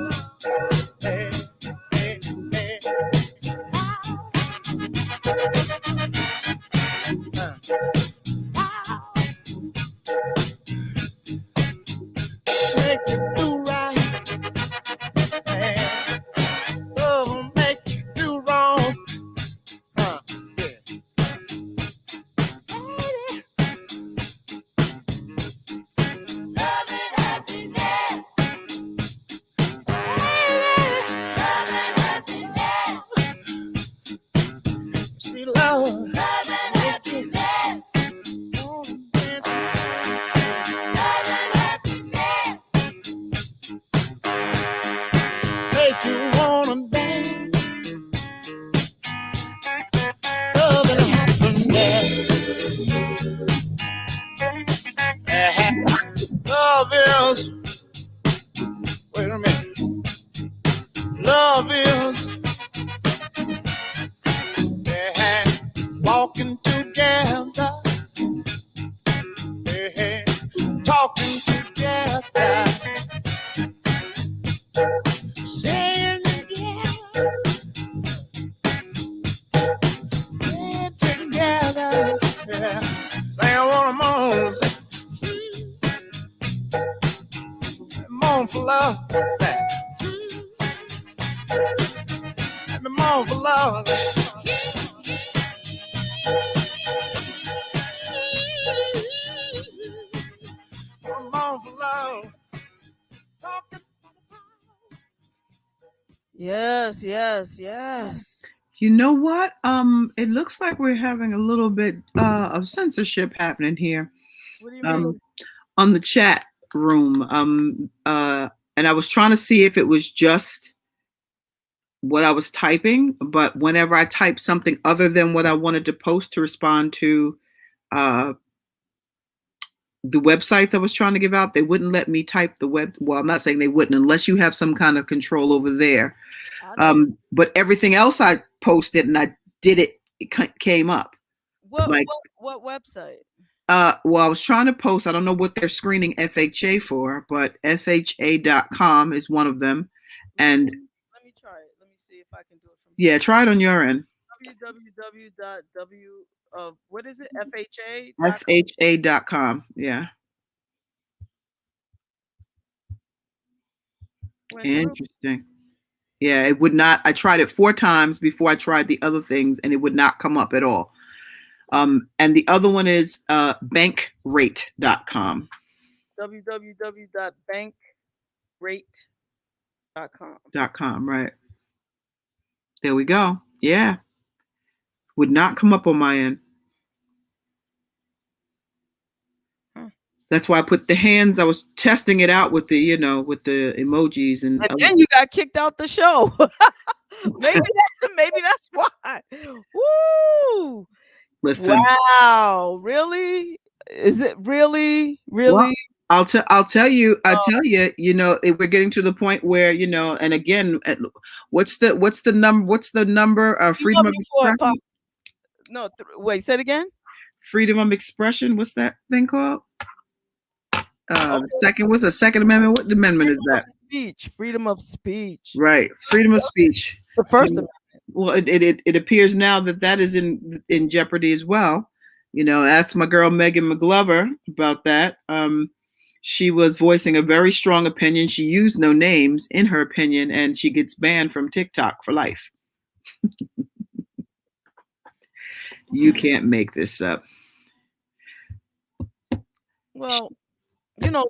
Staying together. Staying together. Yeah. Say I want 'em on. Moan for love. Let me moan for love. Moan for love. Yes, yes, yes. You know what? It looks like we're having a little bit of censorship happening here. What do you mean? On the chat room. And I was trying to see if it was just what I was typing, but whenever I type something other than what I wanted to post to respond to the websites I was trying to give out, they wouldn't let me type the web. Well, I'm not saying they wouldn't unless you have some kind of control over there. But everything else I posted and I did it came up. What website? Well, I was trying to post, I don't know what they're screening FHA for, but FHA.com is one of them. And let me try it. Let me see if I can do it from yeah, try it on your end. www.w what is it? FHA? FHA.com. Yeah. Interesting. Yeah, it would not. I tried it 4 times before I tried the other things, and it would not come up at all. And the other one is bankrate.com. www.bankrate.com. Right. There we go. Yeah. Would not come up on my end. That's why I put the hands. I was testing it out with the, with the emojis, and then you got kicked out the show. maybe that's why. Woo! Listen. Wow, really? Is it really? Well, I'll tell you, we're getting to the point where, and again, what's the number? Freedom of expression? No, wait, say it again. Freedom of expression. What's that thing called? What's the Second Amendment? What amendment is that? Freedom of speech. Right. Freedom of speech. The First Amendment. Well, it appears now that is in jeopardy as well. Ask my girl Megan McGlover about that. She was voicing a very strong opinion. She used no names in her opinion, and she gets banned from TikTok for life. You can't make this up. Well,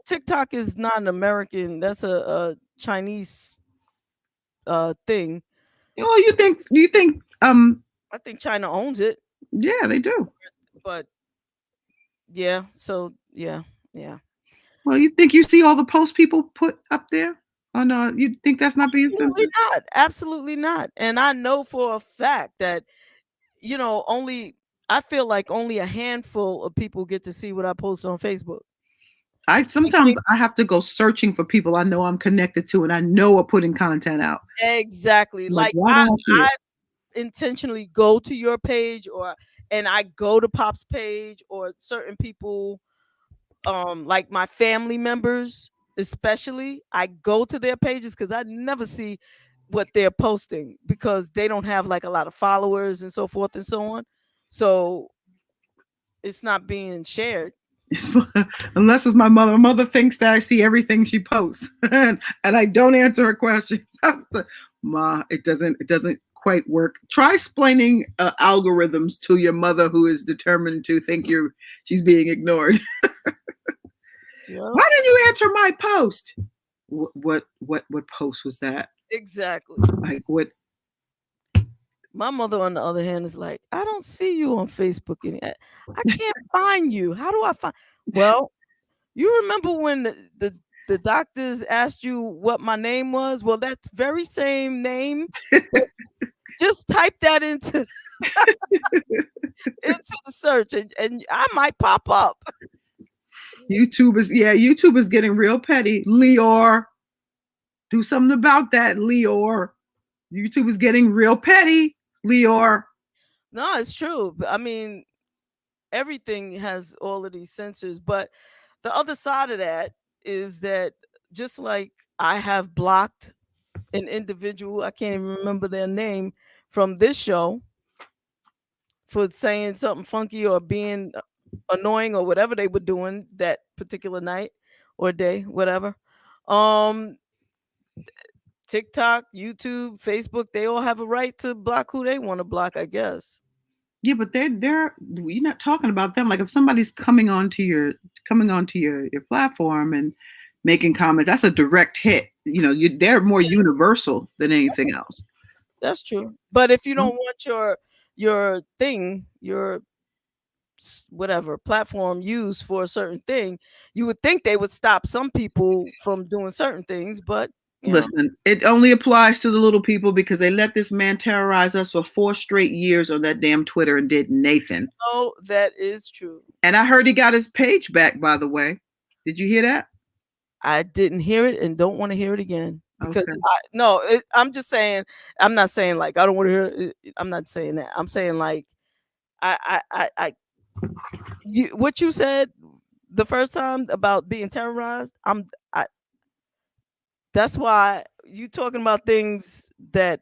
TikTok is not an American. That's a Chinese thing. Well, you think? I think China owns it. Yeah, they do. But yeah, so yeah. Well, you think you see all the posts people put up there? Oh no, you think that's not being censored? Absolutely not. And I know for a fact that I feel like only a handful of people get to see what I post on Facebook. Sometimes I have to go searching for people I know I'm connected to and I know are putting content out. Exactly. Like I intentionally go to your page and I go to Pop's page or certain people, like my family members, especially, I go to their pages because I never see what they're posting because they don't have like a lot of followers and so forth and so on. So it's not being shared. Unless it's my mother. My mother thinks that I see everything she posts and I don't answer her questions. Ma, it doesn't quite work. Try explaining algorithms to your mother who is determined to think she's being ignored. Yep. Why didn't you answer my post? What post was that? Exactly. Like what? My mother, on the other hand, is like, I don't see you on Facebook. I can't find you. How do I find? Well, you remember when the doctors asked you what my name was? Well, that's very same name. Just type that into the search, and I might pop up. YouTube is getting real petty. Leor, do something about that, Leor. YouTube is getting real petty. Leor. No, it's true. I mean, everything has all of these censors, but the other side of that is that just like I have blocked an individual, I can't even remember their name, from this show for saying something funky or being annoying or whatever they were doing that particular night or day, whatever. TikTok, YouTube, Facebook, they all have a right to block who they want to block, I guess. Yeah, but you're not talking about them. Like if somebody's coming onto your platform and making comments, that's a direct hit. You know, they're more universal than anything else. That's true. But if you don't want your thing, your whatever platform used for a certain thing, you would think they would stop some people from doing certain things, but listen, it only applies to the little people because they let this man terrorize us for 4 straight years on that damn Twitter and did Nathan. Oh, that is true. And I heard he got his page back, by the way. Did you hear that? I didn't hear it and don't want to hear it again because I'm just saying, I'm not saying like I don't want to hear it. I'm not saying that. I'm saying like what you said the first time about being terrorized, that's why you talking about things that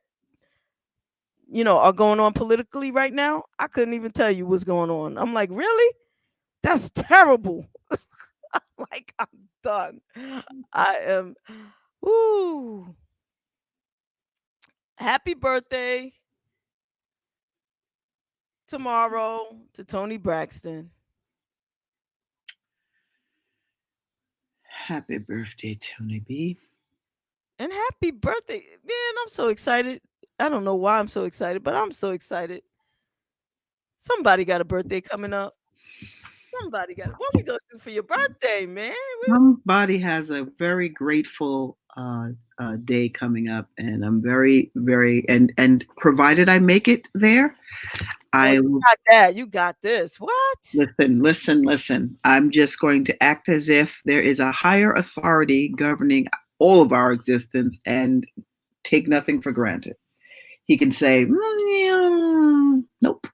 are going on politically right now. I couldn't even tell you what's going on. I'm like, really? That's terrible. Like, I'm done. I am. Ooh. Happy birthday tomorrow to Tony Braxton. Happy birthday, Tony B. And happy birthday. Man, I'm so excited. I don't know why I'm so excited, but I'm so excited. Somebody got a birthday coming up. Somebody got it. What we gonna do for your birthday, man? Somebody has a very grateful day coming up, and I'm very, very and provided I make it there, you got that. You got this. What? Listen. I'm just going to act as if there is a higher authority governing all of our existence and take nothing for granted. He can say, nope.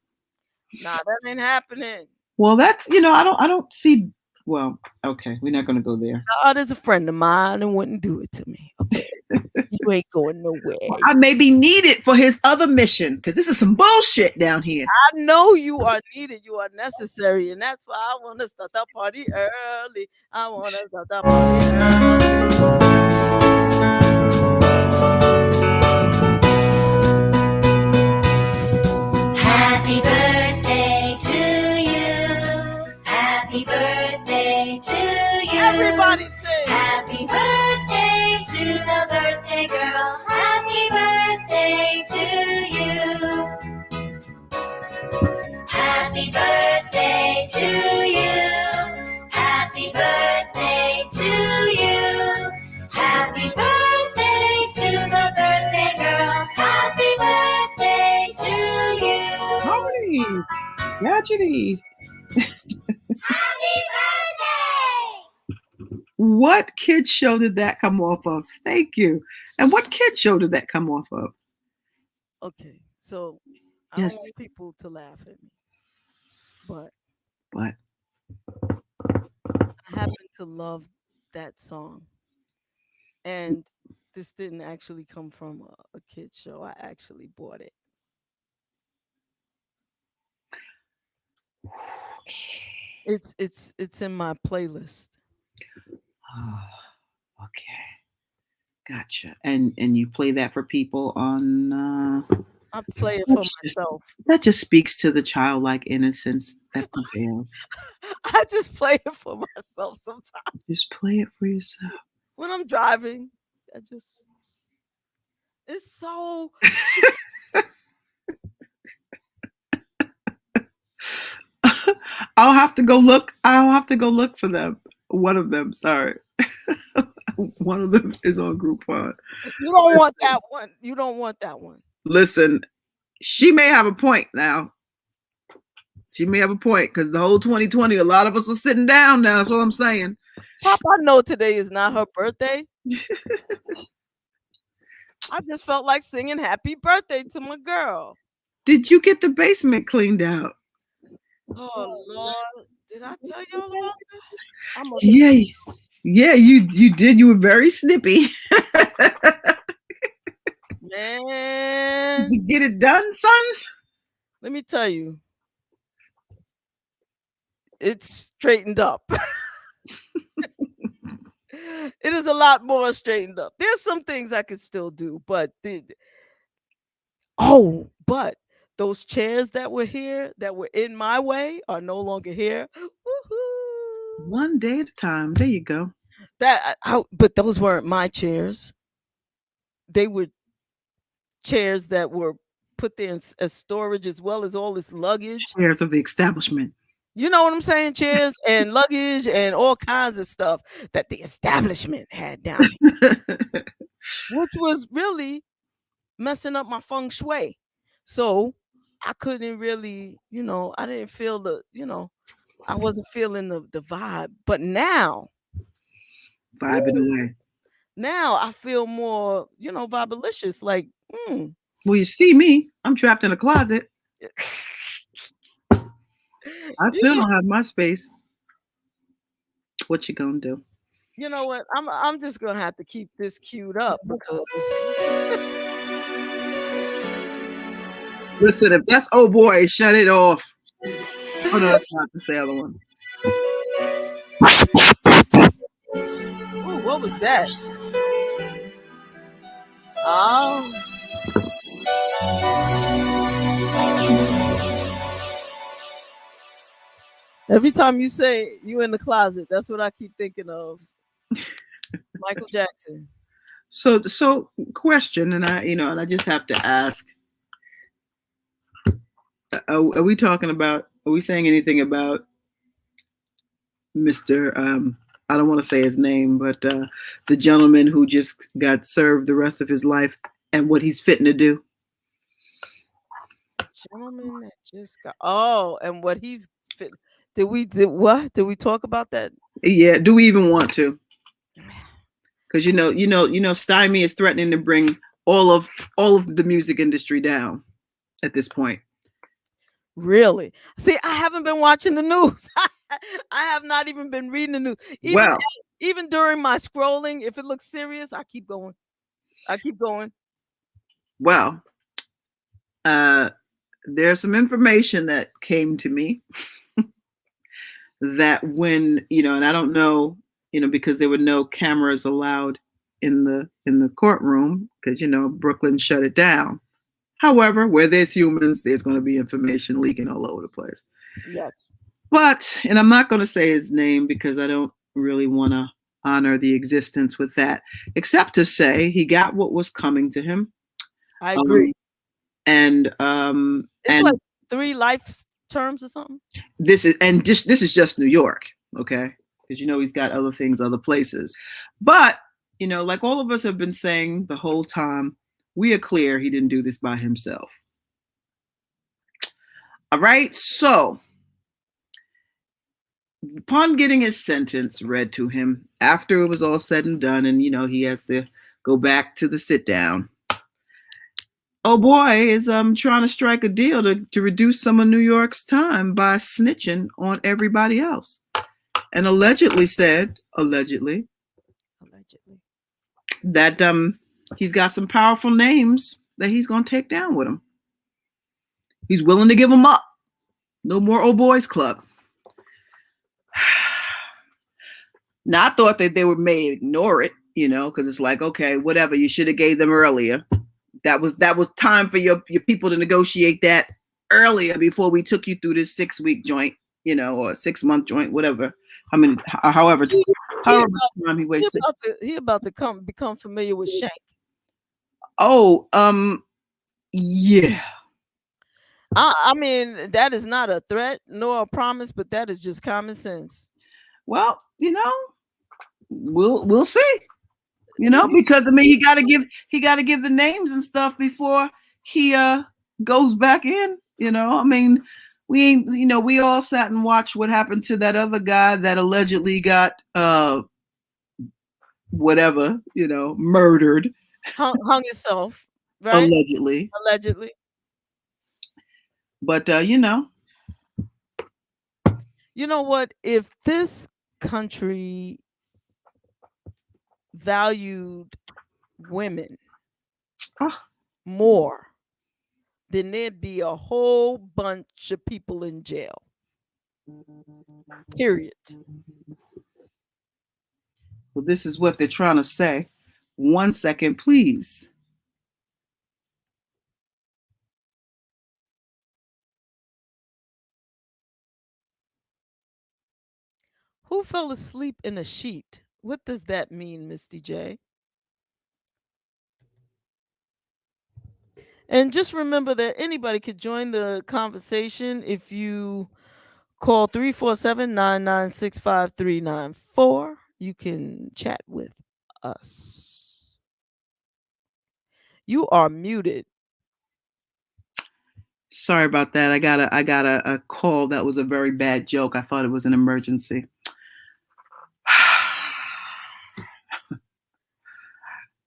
Nah, that ain't happening. Well, that's, I don't see, well, okay, we're not going to go there. God is a friend of mine and wouldn't do it to me. Okay. You ain't going nowhere. Well, I may be needed for his other mission because this is some bullshit down here. I know you are needed. You are necessary. And that's why I want to start the party early. I want to start the party early. Happy birthday to you. Happy birthday to you. Everybody sing. Happy birthday to the birthday girl. Happy birthday to you. Happy birthday to you. Happy birthday to you. Happy birthday to the birthday girl. Happy birthday to you. Tony, tragedy. Happy birthday! What kid show did that come off of? Thank you. And what kid show did that come off of? Okay, so I don't want people to laugh at me, but I happen to love that song, and this didn't actually come from a kid's show. I actually bought it. It's in my playlist. Oh, okay, gotcha. And you play that for people on? I play it for myself. That just speaks to the childlike innocence that prevails. I just play it for myself sometimes. Just play it for yourself. When I'm driving, it's so. I'll have to go look for them. One of them, sorry. One of them is on Groupon. You don't want that one. You don't want that one. Listen, she may have a point now. She may have a point because the whole 2020, a lot of us are sitting down now. That's what I'm saying. Pop, I know today is not her birthday. I just felt like singing happy birthday to my girl. Did you get the basement cleaned out? Oh, Lord. Did I tell y'all about that? Yeah, you did. You were very snippy. Man, Did you get it done, son? let me tell you, it's straightened up. It is a lot more straightened up. There's some things I could still do, but but those chairs that were here, that were in my way, are no longer here. Woohoo! One day at a time. There you go. But those weren't my chairs. They were chairs that were put there as storage, as well as all this luggage. Chairs of the establishment. You know what I'm saying? Chairs and luggage and all kinds of stuff that the establishment had down here, which was really messing up my feng shui. So I couldn't really, I didn't feel I wasn't feeling the vibe. But now, Vibing away. now I feel more, vibelicious. Like, Well, you see me. I'm trapped in a closet. I still don't have my space. What you gonna do? You know what? I'm just gonna have to keep this queued up because listen, if that's oh boy, shut it off. Oh no, that's not the other one. Ooh, what was that? Oh. Every time you say you in the closet, that's what I keep thinking of. Michael Jackson. So question, and I just have to ask: Are we talking about? Are we saying anything about Mr. I don't want to say his name, but the gentleman who just got served the rest of his life and what he's fitting to do? Gentleman that just got and what he's fit. Did we we talk about that? Yeah. Do we even want to? Because Stymie is threatening to bring all of the music industry down at this point. Really? See, I haven't been watching the news. I have not even been reading the news. Even during my scrolling, if it looks serious, I keep going. Well, there's some information that came to me that when, and I don't know, because there were no cameras allowed in the courtroom because, Brooklyn shut it down. However, where there's humans, there's going to be information leaking all over the place. Yes. But, and I'm not going to say his name because I don't really want to honor the existence with that, except to say he got what was coming to him. I agree. And it's like 3 life terms or something. This is just New York, okay? Because he's got other things, other places. But like all of us have been saying the whole time, we are clear he didn't do this by himself. All right, so upon getting his sentence read to him, after it was all said and done, and he has to go back to the sit down. Oh boy is trying to strike a deal to reduce some of New York's time by snitching on everybody else, and allegedly that he's got some powerful names that he's gonna take down with him. He's willing to give them up. No more old boys club. Now I thought that they may ignore it, because it's like, okay, whatever. You should have gave them earlier. That was time for your people to negotiate that earlier before we took you through this 6-week joint, or 6-month joint, whatever. However time he wasted. He about to become familiar with Shank. Oh, yeah. I mean, that is not a threat nor a promise, but that is just common sense. Well, we'll see. Because he got to give the names and stuff before he goes back in. I mean, we ain't. We all sat and watched what happened to that other guy that allegedly got whatever, murdered, hung himself, right? Allegedly. But you know what? If this country valued women, more, then there'd be a whole bunch of people in jail. Period. Well, this is what they're trying to say. 1 second, please. Who fell asleep in a sheet? What does that mean, Misty J? And just remember that anybody could join the conversation if you call 347-996-5394. You can chat with us. You are muted. Sorry about that. I got a call that was a very bad joke. I thought it was an emergency.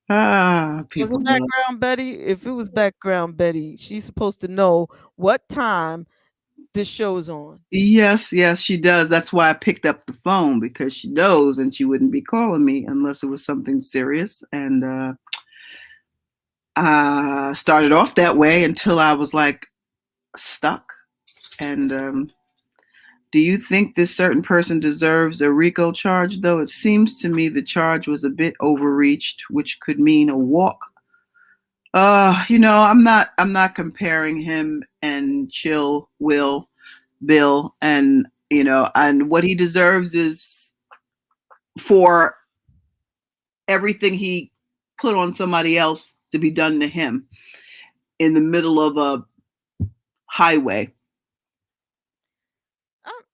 Was People. it background Betty? If it was background Betty, she's supposed to know what time this show's on. Yes, she does. That's why I picked up the phone, because she knows, and she wouldn't be calling me unless it was something serious. And I started off that way until I was like stuck. And do you think this certain person deserves a RICO charge? Though it seems to me the charge was a bit overreached, which could mean a walk. I'm not comparing him and Chill Bill, and and what he deserves is for everything he put on somebody else to be done to him in the middle of a highway.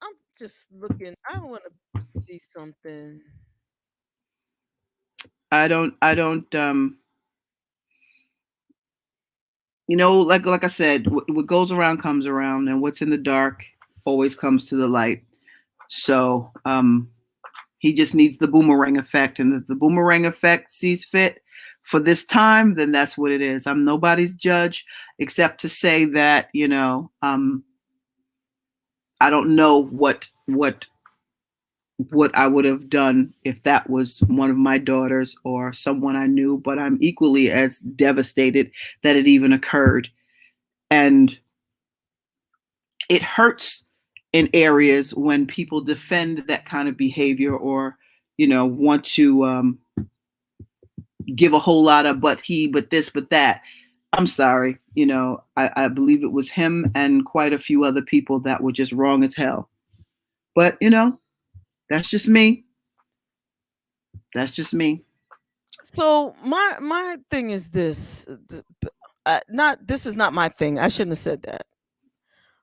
I'm just looking. I want to see something. I don't like I said, what goes around comes around, and what's in the dark always comes to the light. So he just needs the boomerang effect, and if the boomerang effect sees fit for this time, then that's what it is. I'm nobody's judge, except to say that I don't know what I would have done if that was one of my daughters or someone I knew, but I'm equally as devastated that it even occurred. And it hurts in areas when people defend that kind of behavior, or, want to give a whole lot of but this, but that. I'm sorry. I believe it was him and quite a few other people that were just wrong as hell. But, that's just me. That's just me. So my thing is this. This is not my thing. I shouldn't have said that.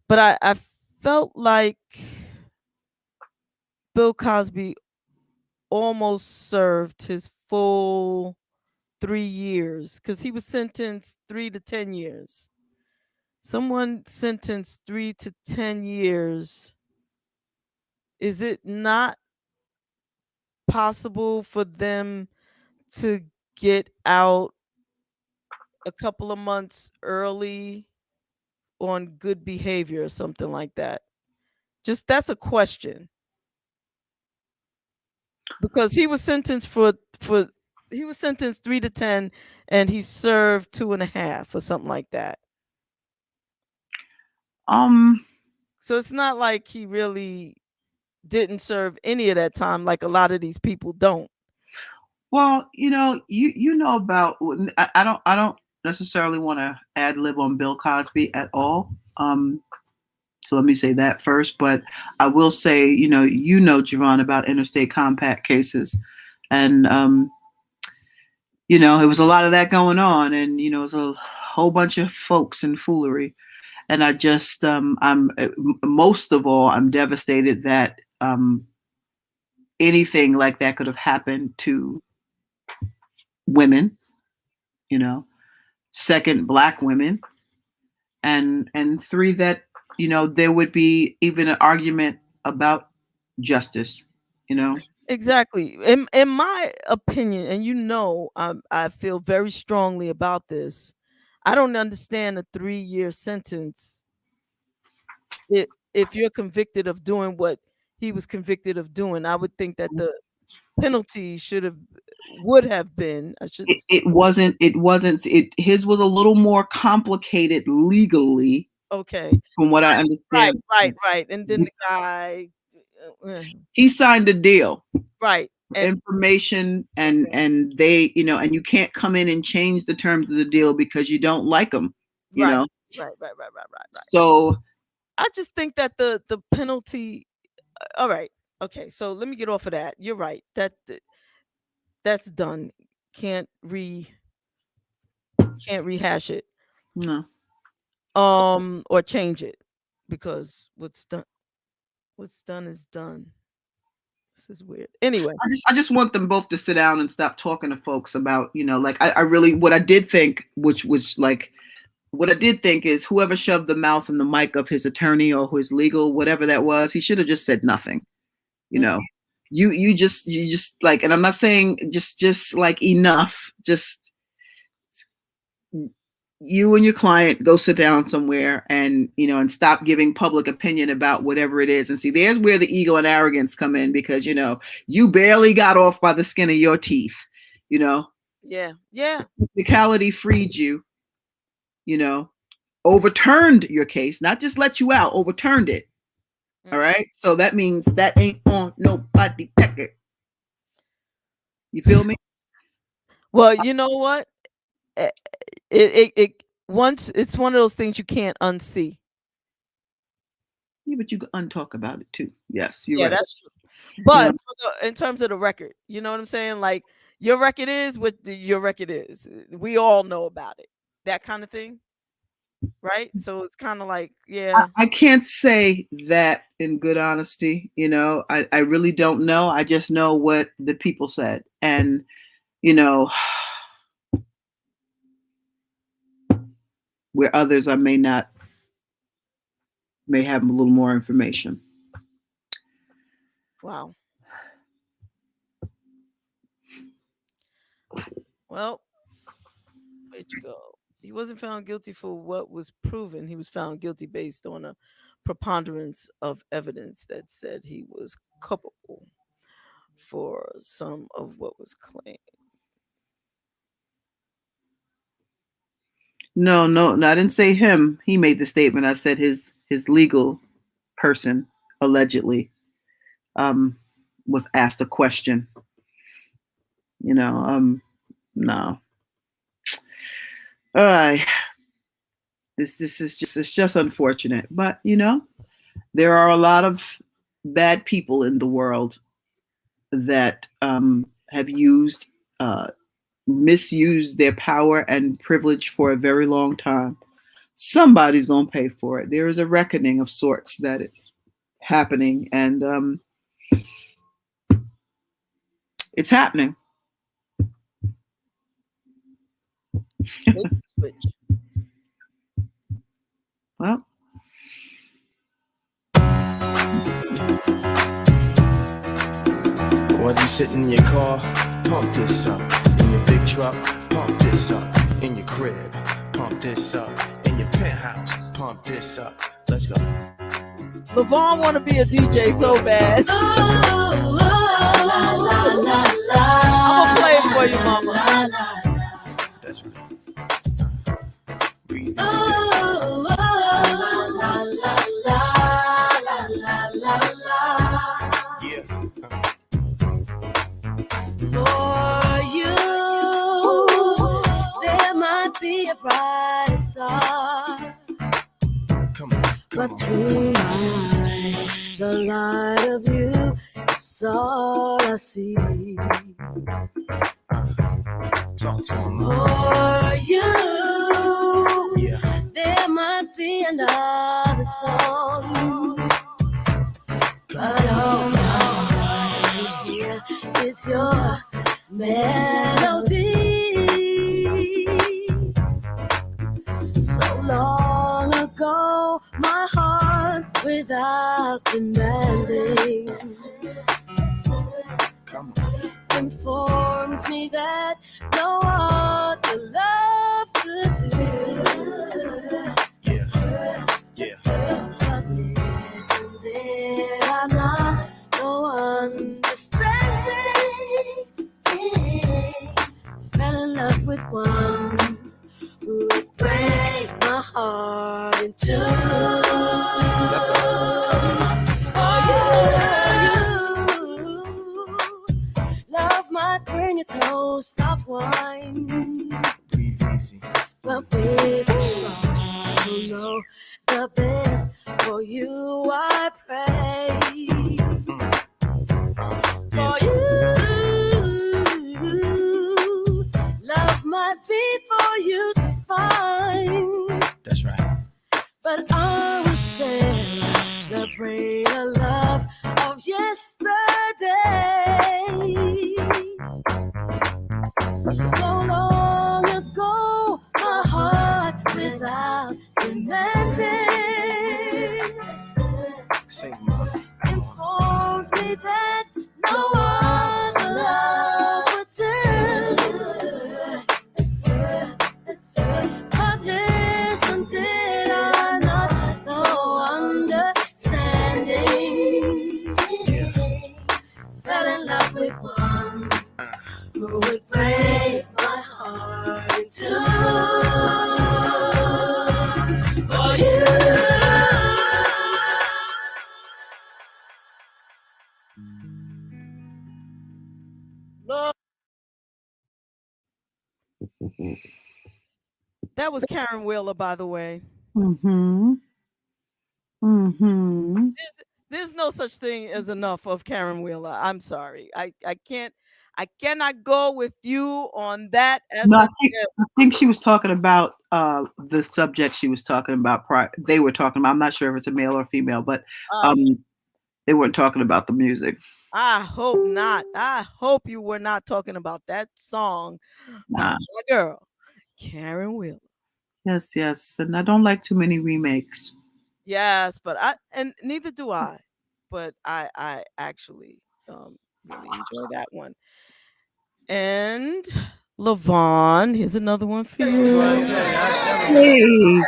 But I felt like Bill Cosby almost served his full 3 years, because he was sentenced 3 to 10 years. Someone sentenced 3 to 10 years. Is it not possible for them to get out a couple of months early on good behavior or something like that? Just, that's a question. Because he was sentenced he was sentenced 3 to 10, and he served 2.5 or something like that. So it's not like he really didn't serve any of that time, like a lot of these people don't. Well, you know about, I don't necessarily want to ad lib on Bill Cosby at all. So let me say that first, but I will say, JaVonne, about interstate compact cases, and it was a lot of that going on, and it was a whole bunch of folks and foolery, and I just I'm most of all, I'm devastated that anything like that could have happened to women, second, Black women, and 3, that there would be even an argument about justice. Exactly. In my opinion, and I feel very strongly about this. I don't understand a 3-year sentence if you're convicted of doing what he was convicted of doing. I would think that the penalty should have would have been. I should. It wasn't. His was a little more complicated legally. Okay. From what I understand. Right. And then the guy. He signed a deal. Right. Information and they, and you can't come in and change the terms of the deal because you don't like them. You know. Right. So I just think that the penalty. All right. Okay. So let me get off of that. You're right. That's done. Can't rehash it. No. Or change it, because what's done is done. This is weird. Anyway, I just want them both to sit down and stop talking to folks about, like I really, what I did think, what I did think is whoever shoved the mouth and the mic of his attorney or his legal, whatever that was, he should have just said nothing. You just like, and I'm not saying just like enough, just you and your client go sit down somewhere and, and stop giving public opinion about whatever it is. And see, there's where the ego and arrogance come in, because, you barely got off by the skin of your teeth, Yeah. Technicality freed you, overturned your case, not just let you out, overturned it. All right. So that means that ain't on nobody record. You feel me? Well, you know what? It once it's one of those things you can't unsee. Yeah, but you can untalk about it too. Yes, you're right. That's true. But in terms of the record, you know what I'm saying? Like, your record is what your record is. We all know about it. That kind of thing. Right? So it's kind of like, I can't say that in good honesty. I really don't know. I just know what the people said. And, where others I may have a little more information. Wow. Well, where'd you go? He wasn't found guilty for what was proven. He was found guilty based on a preponderance of evidence that said he was culpable for some of what was claimed. No, I didn't say him. He made the statement. I said his legal person allegedly was asked a question. No. All right. This is just unfortunate, but there are a lot of bad people in the world that have misused their power and privilege for a very long time. Somebody's going to pay for it. There is a reckoning of sorts that is happening, and it's happening. Well, while you sitting in your car, pump this up. In your big truck, pump this up. In your crib, pump this up. In your penthouse, pump this up. Let's go. LaVonne want to be a DJ so bad. I'm gonna play it for you, mama. That's right. For you, there might be a bright star. But through my eyes, the light of you is all I see. For you, there might be another song. But all I hear is your melody. So long ago, my heart without demanding informed me that no other love could do. But isn't it I'm not no understanding? heart in two. For you, love might bring it to stop wine. But baby, strong, you know the best for you. I pray for you. Love might be for you to find. That's right. But I will celebrate the love of yesterday. So long ago, my heart without demanding informed me that no other love would do. But listen, did I not know understanding? Fell in love with one who would break my heart in two. For you. That was Karen Wheeler, by the way. Mm-hmm. Mm-hmm. There's no such thing as enough of Karen Wheeler. I'm sorry. I cannot go with you on that. No, I think she was talking about the subject she was talking about. They were talking about. I'm not sure if it's a male or female, but they weren't talking about the music. I hope not. I hope you were not talking about that song. Nah. My girl, Karen Wheeler. Yes, yes, and I don't like too many remakes. Yes, but neither do I. But I actually really enjoy that one. And LaVonne, here's another one for you. Hey.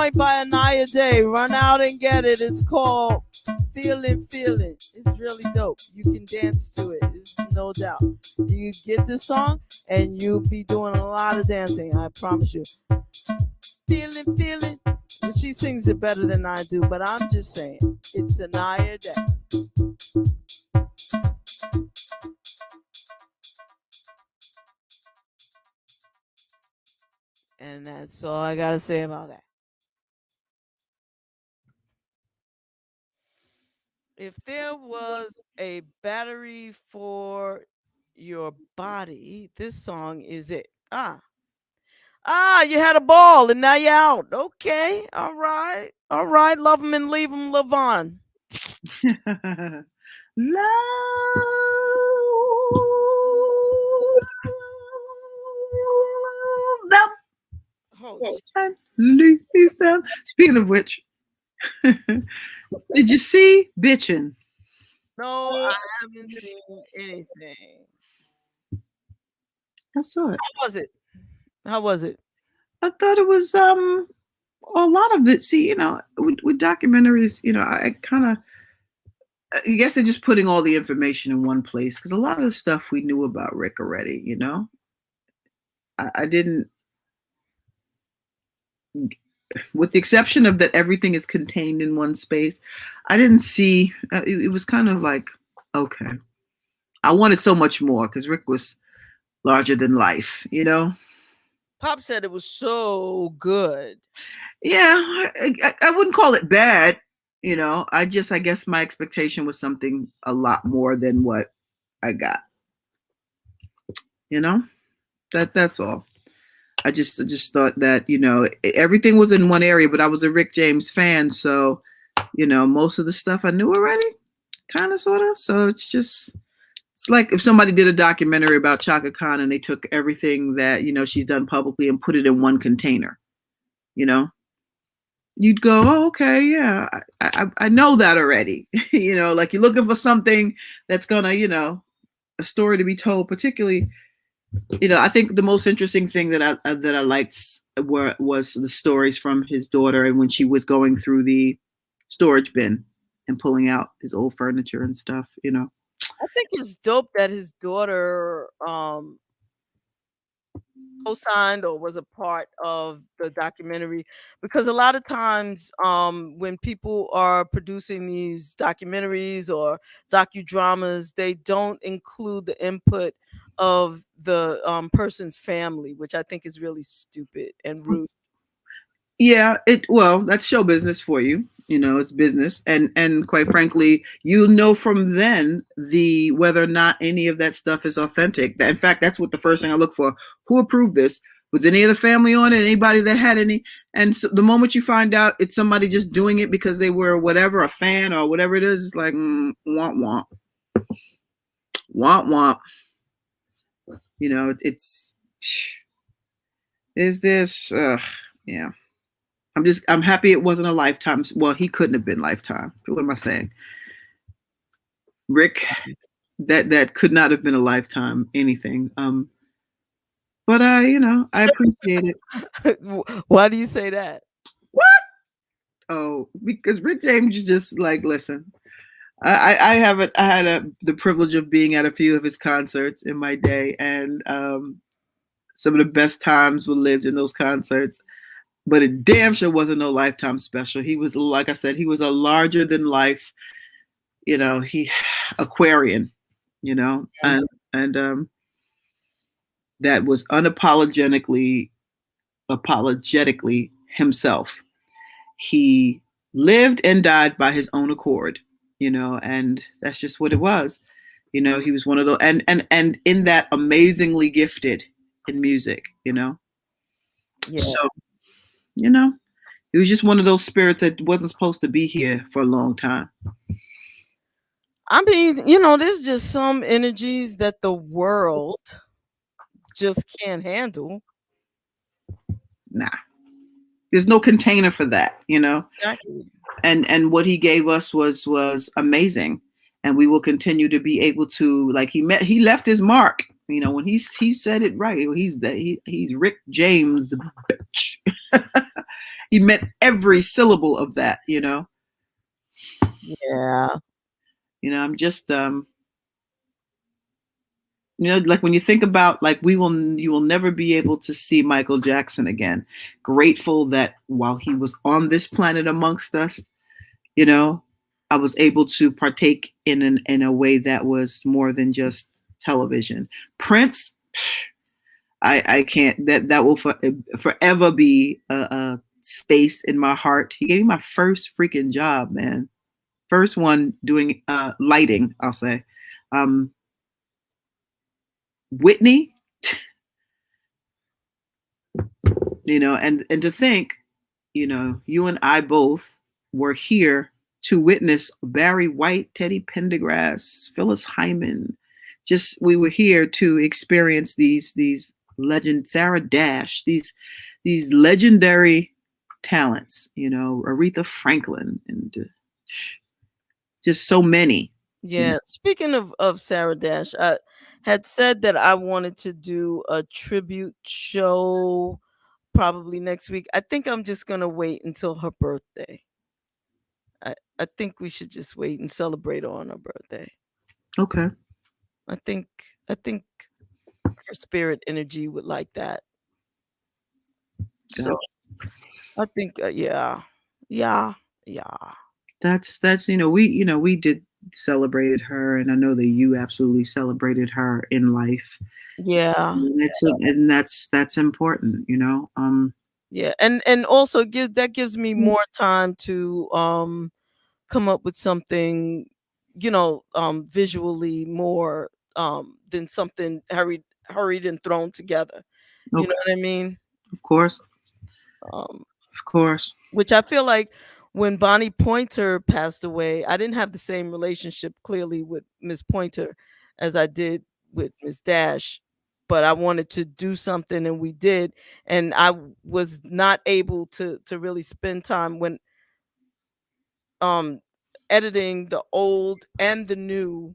joint by Anaya Day. Run out and get it. It's called Feeling. It's really dope. You can dance to it. It's no doubt. You get this song and you'll be doing a lot of dancing. I promise you. Feeling. She sings it better than I do, but I'm just saying. It's Anaya Day. And that's all I gotta say about that. If there was a battery for your body, this song is it. You had a ball and now you're out. Okay, all right. Love them and leave them, LaVonne. Love them. And leave them. Speaking of which, did you see Bitchin'? No, I haven't seen anything. I saw it. How was it? I thought it was a lot of it. See, with documentaries, I guess they're just putting all the information in one place because a lot of the stuff we knew about Rick already. I didn't, with the exception of that everything is contained in one space. I didn't see. It was kind of like, okay, I wanted so much more because Rick was larger than life. Pop said it was so good. Yeah, I wouldn't call it bad. I guess my expectation was something a lot more than what I got. That's all. I just thought that, everything was in one area, but I was a Rick James fan. So, most of the stuff I knew already, kind of, sort of. So it's like if somebody did a documentary about Chaka Khan and they took everything that, she's done publicly and put it in one container, you'd go, oh, okay, yeah, I know that already. Like you're looking for something that's gonna, a story to be told, particularly, I think the most interesting thing that I liked was the stories from his daughter and when she was going through the storage bin and pulling out his old furniture and stuff, I think it's dope that his daughter co-signed or was a part of the documentary, because a lot of times when people are producing these documentaries or docudramas, they don't include the input of the person's family, which I think is really stupid and rude. Yeah, that's show business for you. It's business. And quite frankly, from then whether or not any of that stuff is authentic. In fact, that's what the first thing I look for. Who approved this? Was any of the family on it? Anybody that had any? And so the moment you find out it's somebody just doing it because they were whatever, a fan or whatever it is, it's like, womp womp. Womp womp. Is this, yeah. I'm happy it wasn't a Lifetime. Well, he couldn't have been Lifetime. What am I saying? Rick, that could not have been a Lifetime anything. But I appreciate it. Why do you say that? What? Oh, because Rick James is just like, listen, I had the privilege of being at a few of his concerts in my day, and some of the best times were lived in those concerts. But it damn sure wasn't no Lifetime special. He was, like I said, he was a larger than life, Aquarian, and that was apologetically himself. He lived and died by his own accord, and that's just what it was. He was one of those, and in that amazingly gifted in music, Yeah. So, he was just one of those spirits that wasn't supposed to be here for a long time. I mean, there's just some energies that the world just can't handle. Nah. There's no container for that, Exactly. And what he gave us was amazing. And we will continue to be able to, like, he left his mark. When he said it right, he's Rick James, bitch. He meant every syllable of that, Yeah. I'm just like when you think about like you will never be able to see Michael Jackson again. Grateful that while he was on this planet amongst us, I was able to partake in a way that was more than just television. Prince, I can't, that will forever be a space in my heart. He gave me my first freaking job, man. First one doing lighting, I'll say. Whitney, and to think, you and I both were here to witness Barry White, Teddy Pendergrass, Phyllis Hyman. We were here to experience these legend, Sarah Dash, these legendary talents, Aretha Franklin, and just so many. Yeah. Speaking of Sarah Dash, I had said that I wanted to do a tribute show probably next week. I think I'm just gonna wait until her birthday. I think we should just wait and celebrate her on her birthday. Okay. I think her spirit energy would like that. So I think yeah. That's we did celebrated her, and I know that you absolutely celebrated her in life. Yeah. And that's important, Yeah, and also gives me more time to come up with something, visually more than something hurried and thrown together. You know what I mean? Of course. Of course. Which I feel like when Bonnie Pointer passed away, I didn't have the same relationship clearly with Miss Pointer as I did with Miss Dash, but I wanted to do something and we did, and I was not able to really spend time when editing the old and the new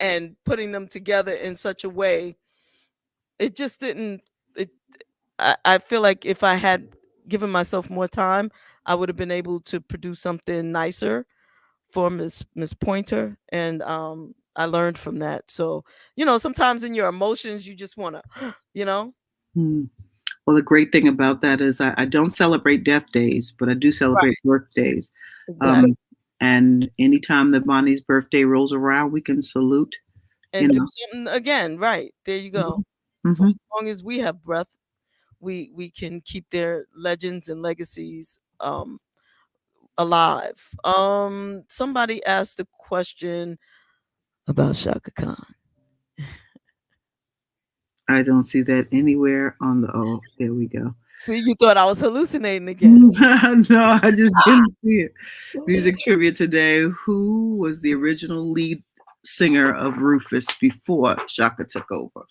and putting them together in such a way. It just didn't I feel like if I had given myself more time, I would have been able to produce something nicer for Miss Pointer, and I learned from that. So, sometimes in your emotions, you just want to, Well, the great thing about that is I don't celebrate death days, but I do celebrate birthdays. Exactly. And anytime that Bonnie's birthday rolls around, we can salute. And do something again, right? There you go. For as long as we have breath, we can keep their legends and legacies alive. Somebody asked a question about Shaka Khan. I don't see that anywhere on there we go. See, you thought I was hallucinating again. No, I just didn't see it. Music trivia today. Who was the original lead singer of Rufus before Shaka took over?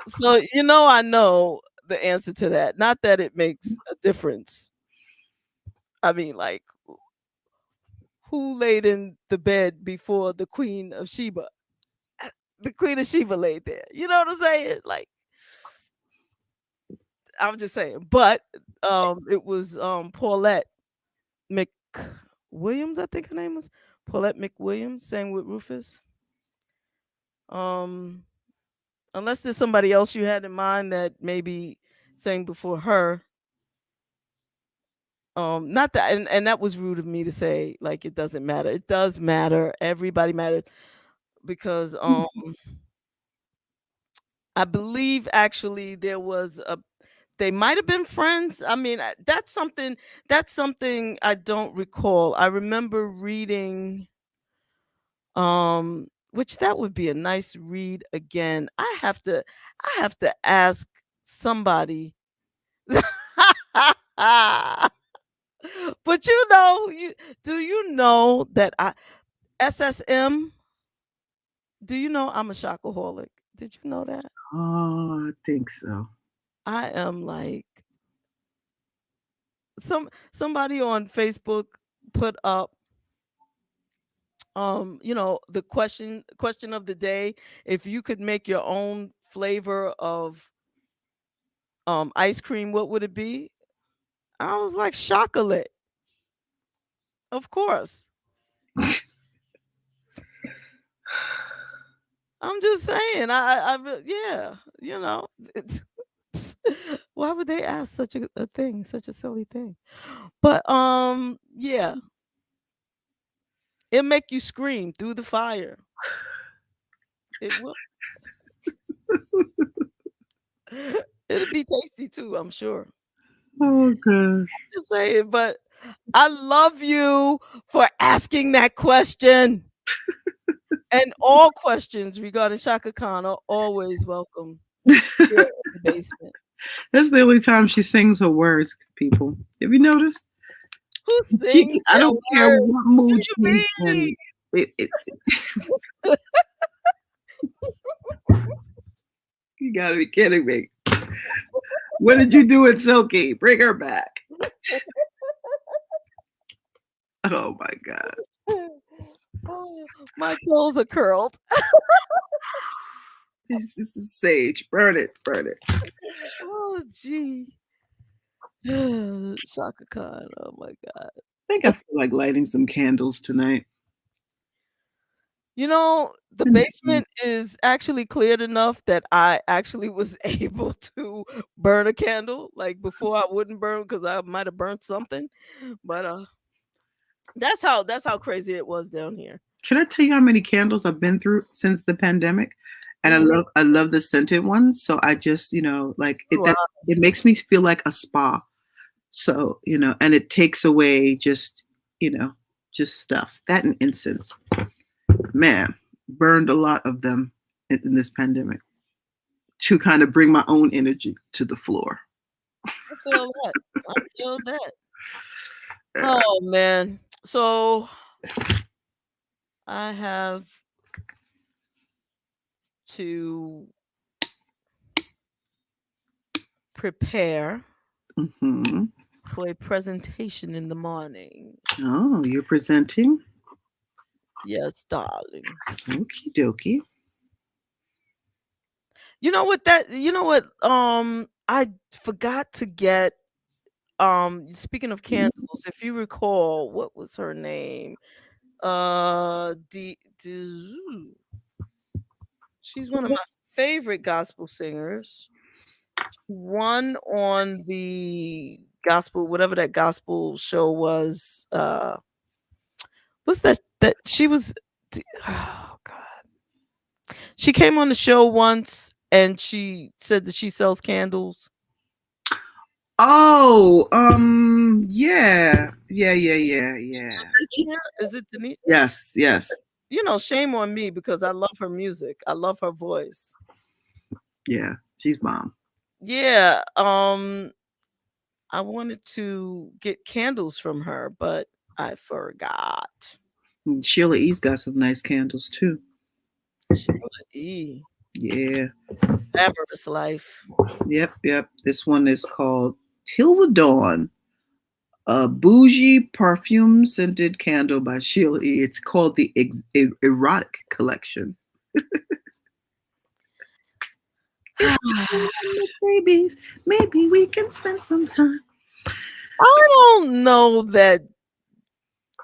So, I know the answer to that. Not that it makes a difference. I mean, like, who laid in the bed before the Queen of Sheba? The Queen of Sheba laid there. You know what I'm saying? Like, I'm just saying. But it was Paulette McWilliams, I think her name was. Paulette McWilliams sang with Rufus. Unless there's somebody else you had in mind that maybe sang before her. Not that, and that was rude of me to say, like, it doesn't matter. It does matter. Everybody matters because I believe actually they might have been friends. I mean, that's something I don't recall. I remember reading which that would be a nice read again. I have to ask somebody. But do you know that SSM? Do you know I'm a shockaholic? Did you know that? Oh, I think so. I am like somebody on Facebook put up the question of the day, if you could make your own flavor of ice cream, what would it be? I was like, chocolate. Of course. I'm just saying. Yeah, you know, why would they ask such a thing, such a silly thing? But yeah, it'll make you scream through the fire. It will. It'll be tasty too, I'm sure. Oh, gosh. Just saying, but I love you for asking that question. And all questions regarding Shaka Khan are always welcome here in the basement. That's the only time she sings her words, people. Have you noticed? Who sings? I don't care words? what mood What do she's you in. mean? It's you gotta be kidding me. What did you do with Silky? Bring her back. Oh my God. Oh, my toes are curled. This is sage. Burn it. Burn it. Oh, gee. Shaka Khan. Oh my God. I think I feel like lighting some candles tonight. You know, the basement is actually cleared enough that I actually was able to burn a candle. Like before, I wouldn't burn because I might have burnt something. But that's how crazy it was down here. Can I tell you how many candles I've been through since the pandemic? And I love the scented ones. So I just, like it makes me feel like a spa. So, and it takes away just stuff. That and incense. Man, burned a lot of them in this pandemic to kind of bring my own energy to the floor. I feel that. Oh man. So I have to prepare for a presentation in the morning. Oh, you're presenting? Yes, darling. Okie dokie. You know what? I forgot to get. Speaking of candles, if you recall, what was her name? She's one of my favorite gospel singers. One on the gospel, whatever that gospel show was. What's that she was? Oh God. She came on the show once and she said that she sells candles. Oh, yeah. Is it Denise? Yes. Shame on me because I love her music. I love her voice. Yeah, she's bomb. Yeah. I wanted to get candles from her, but I forgot. Sheila E's got some nice candles too. Sheila E. Yeah. Amorous Life. Yep. This one is called Till the Dawn. A bougie perfume scented candle by Sheila E. It's called the Erotic Collection. Babies, maybe we can spend some time. I don't know that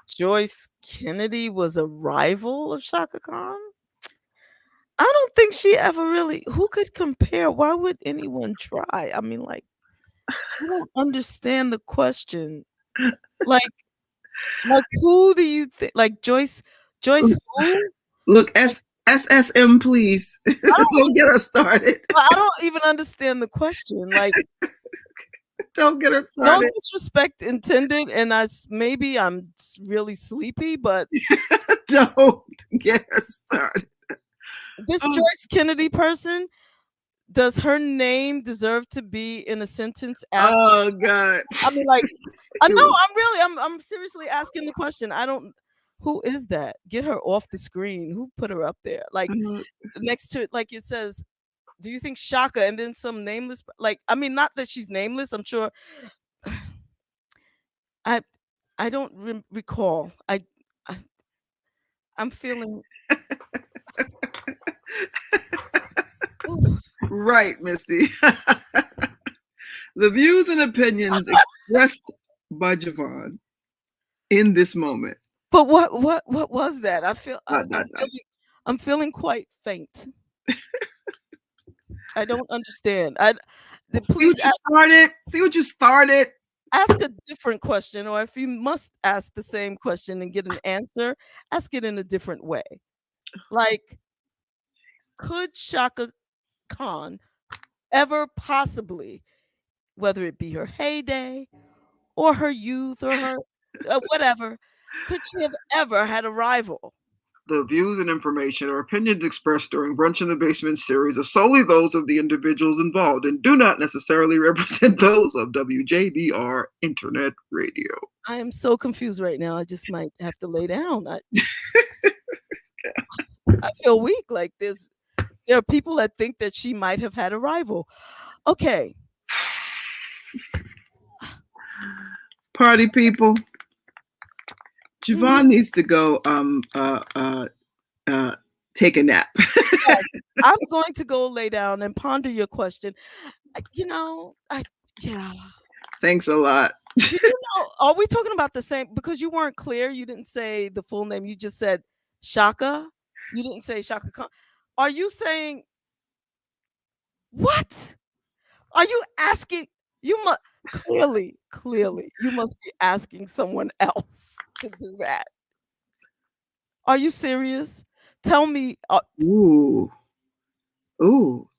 Joyce Kennedy was a rival of Shaka Khan. I don't think she ever really. Who could compare? Why would anyone try? I mean, like, I don't understand the question. Like who do you think? Like Joyce who? Look, SSM, please. Don't get us started. I don't even understand the question. Like, don't get us started. No disrespect intended, and maybe I'm really sleepy, but don't get us started. This Joyce Kennedy person, does her name deserve to be in a sentence? Oh God! I mean, like, I'm seriously asking the question. Who is that? Get her off the screen. Who put her up there? Like next to it, like it says, do you think Shaka? And then some nameless, like, I mean, not that she's nameless. I'm sure. I don't recall. I'm feeling. Right, Misty. The views and opinions expressed by JaVonne in this moment. But what was that? I feel Dot, dot, dot. I'm feeling quite faint. I don't understand. Please See what you started. Ask a different question, or if you must ask the same question and get an answer, ask it in a different way. Like, could Shaka Khan ever possibly, whether it be her heyday or her youth or her whatever, could she have ever had a rival? The views and information or opinions expressed during Brunch in the Basement series are solely those of the individuals involved and do not necessarily represent those of WJBR Internet Radio. I am so confused right now. I just might have to lay down. I feel weak. Like there are people that think that she might have had a rival. Okay. Party people. JaVonne needs to go take a nap. Yes, I'm going to go lay down and ponder your question. Yeah. Thanks a lot. Are we talking about the same? Because you weren't clear. You didn't say the full name. You just said Shaka. You didn't say Shaka Khan. Are you saying what? Are you asking? You must clearly, you must be asking someone else to do that. Are you serious? Tell me. Ooh. Well,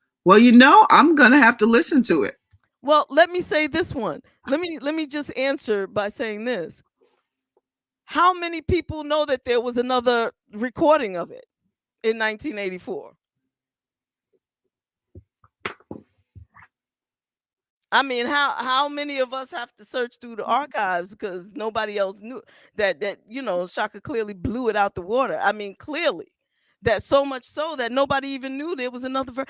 I'm gonna have to listen to it. Well, let me say this one. Let me just answer by saying this. How many people know that there was another recording of it in 1984? I mean, how many of us have to search through the archives because nobody else knew that Shaka clearly blew it out the water. I mean, clearly, that so much so that nobody even knew there was another.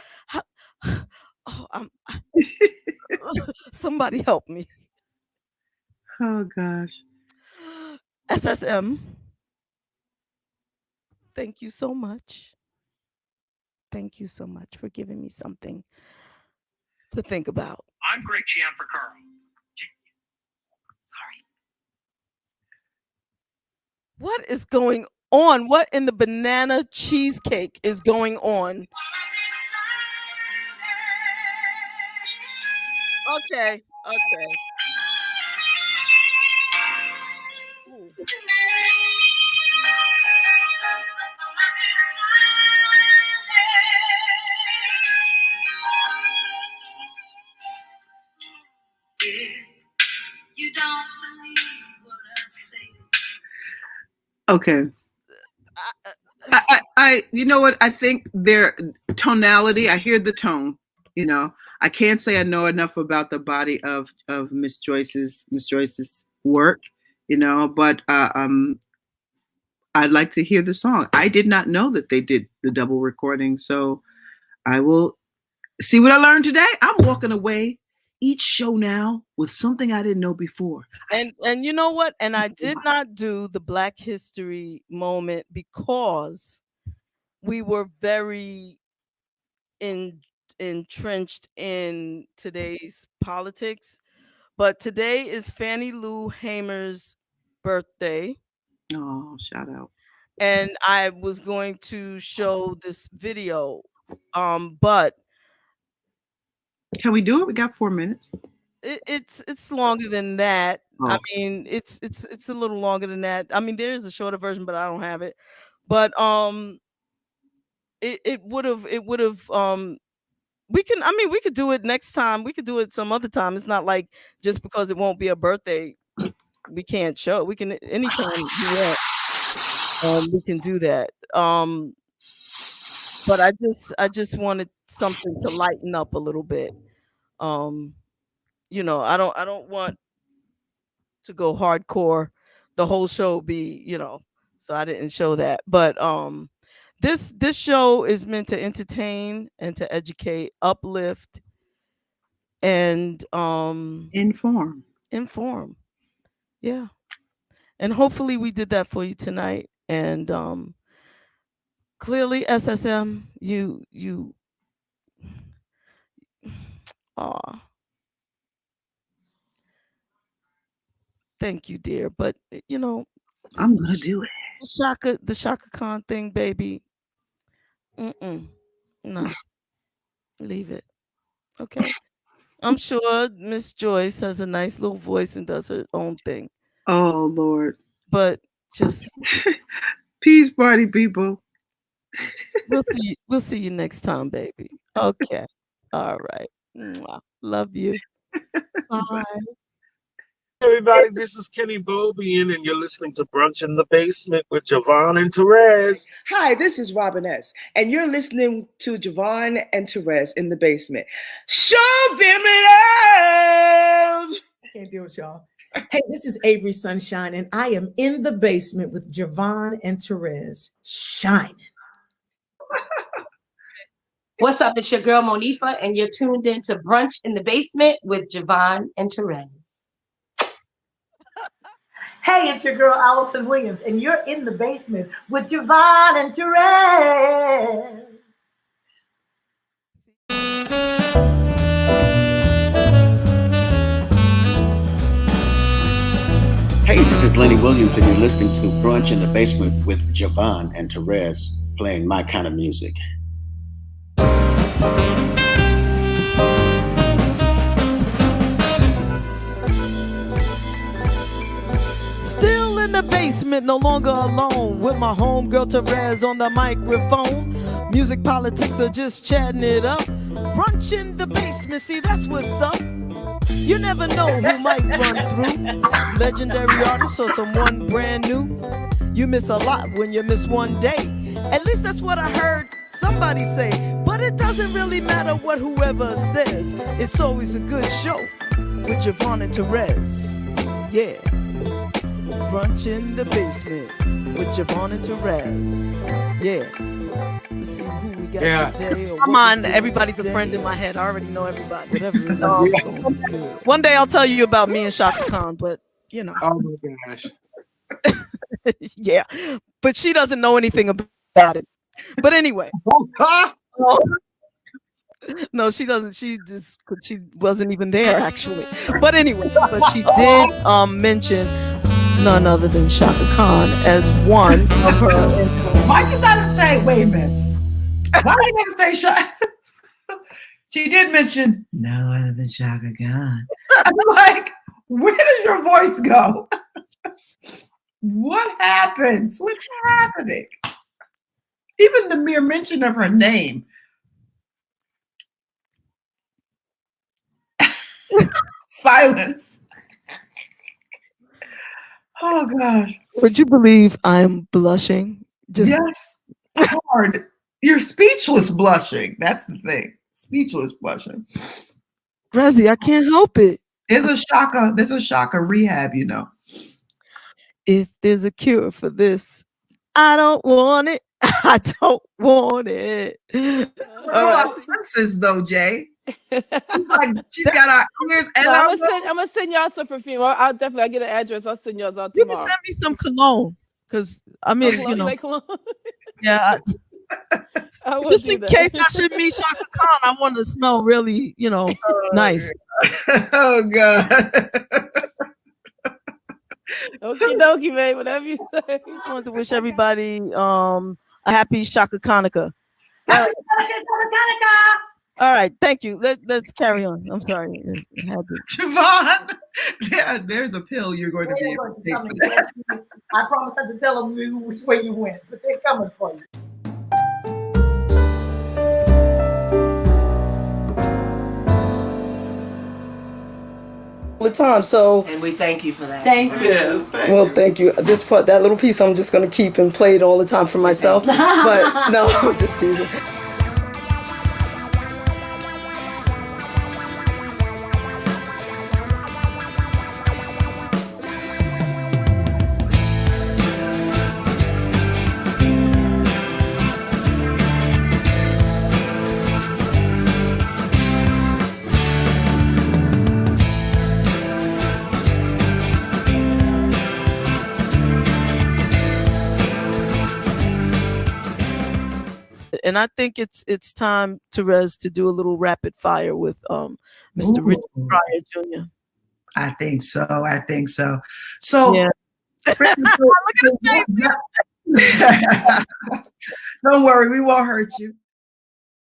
Somebody help me. Oh gosh. SSM. Thank you so much. Thank you so much for giving me something to think about. I'm Greg Chan for Carl. Sorry. What is going on? What in the banana cheesecake is going on? Okay. Ooh. You don't believe what I say. Okay. I you know what? I think their tonality, I hear the tone, I can't say I know enough about the body of Miss Joyce's work, but I'd like to hear the song. I did not know that they did the double recording, so I will see what I learned today. I'm walking away each show now with something I didn't know before. And you know what? And I did not do the Black History moment because we were very entrenched in today's politics. But today is Fannie Lou Hamer's birthday. Oh, shout out. And I was going to show this video, but can we do it? We got 4 minutes. It's longer than that. Oh. I mean, it's a little longer than that. I mean, there is a shorter version, but I don't have it. But it would have we could do it next time. We could do it some other time. It's not like just because it won't be a birthday, we can't show it. We can anytime you want. We can do that. But I just wanted something to lighten up a little bit. I don't want to go hardcore the whole show be, so I didn't show that. But this show is meant to entertain and to educate, uplift, and inform. Yeah. And hopefully we did that for you tonight. And clearly SSM, you Thank you, dear. But you know, I'm gonna do it. The Shaka Khan thing, baby. No, leave it. Okay. I'm sure Miss Joyce has a nice little voice and does her own thing. Oh Lord. But just peace party, people. We'll see you next time, baby. Okay. All right. Mwah. Love you. Bye. Everybody, this is Kenny Bobian, and you're listening to Brunch in the Basement with JaVonne and Terez. Hi, this is Robin S., and you're listening to JaVonne and Terez in the basement. Show them love! I can't deal with y'all. Hey, this is Avery Sunshine, and I am in the basement with JaVonne and Terez, shining. What's up? It's your girl Monifa, and you're tuned in to Brunch in the Basement with JaVonne and Terez. Hey, it's your girl Allison Williams, and you're in the basement with JaVonne and Terez. Hey, this is Lenny Williams, and you're listening to Brunch in the Basement with JaVonne and Terez, playing my kind of music. Still in the basement, no longer alone, with my homegirl Terez on the microphone. Music politics are just chatting it up. Brunch in the basement, see that's what's up. You never know who might run through. Legendary artists or someone brand new. You miss a lot when you miss one day. At least that's what I heard somebody say. But it doesn't really matter what whoever says. It's always a good show with JaVonne and Terez. Yeah. Brunch in the basement with JaVonne and Terez. Yeah. Let's see who we got today. Or Come on, everybody's a friend in my head. I already know everybody. Whatever it is, it's gonna be good. One day I'll tell you about me and Shaka Khan, but you know. Oh my gosh. Yeah, but she doesn't know anything about it. But anyway. No, she doesn't. She wasn't even there actually. But anyway, but she did mention none other than Shaka Khan as one of her. Why you gotta say? Wait a minute. Why you gotta say Shaka? She did mention no other than Shaka Khan. I'm like, where does your voice go? What happens? What's happening? Even the mere mention of her name. Silence. Oh gosh. Would you believe I'm blushing? Yes. Hard. You're speechless blushing. That's the thing. Speechless blushing. Grazi, I can't help it. There's a Shaka rehab, you know. If there's a cure for this, I don't want it. I don't want it. Senses though, Jay. She's got our ears and I'm gonna send y'all some perfume. I'll definitely get an address. I'll send y'all out tomorrow. You can send me some cologne, because I mean, you know, yeah. Just in case I should meet Shaka Khan, I want to smell really, you know, nice. Oh God. Okie dokie, babe. Whatever you say. Just wanted to wish everybody a happy Shaka Hanukkah. All right, thank you. Let's carry on. I'm sorry. JaVonne, there's a pill you're going to be able to take for that. I promise not to tell them which way you went, but they're coming for you. The time, so and we thank you for that. Thank you. Yes, well, thank you. This part, that little piece, I'm just gonna keep and play it all the time for myself. But no, I'm just teasing. And I think it's time, Terez, to do a little rapid fire with Mr. Richard Pryor Jr. I think so. I think so. So, Yeah. don't worry, we won't hurt you.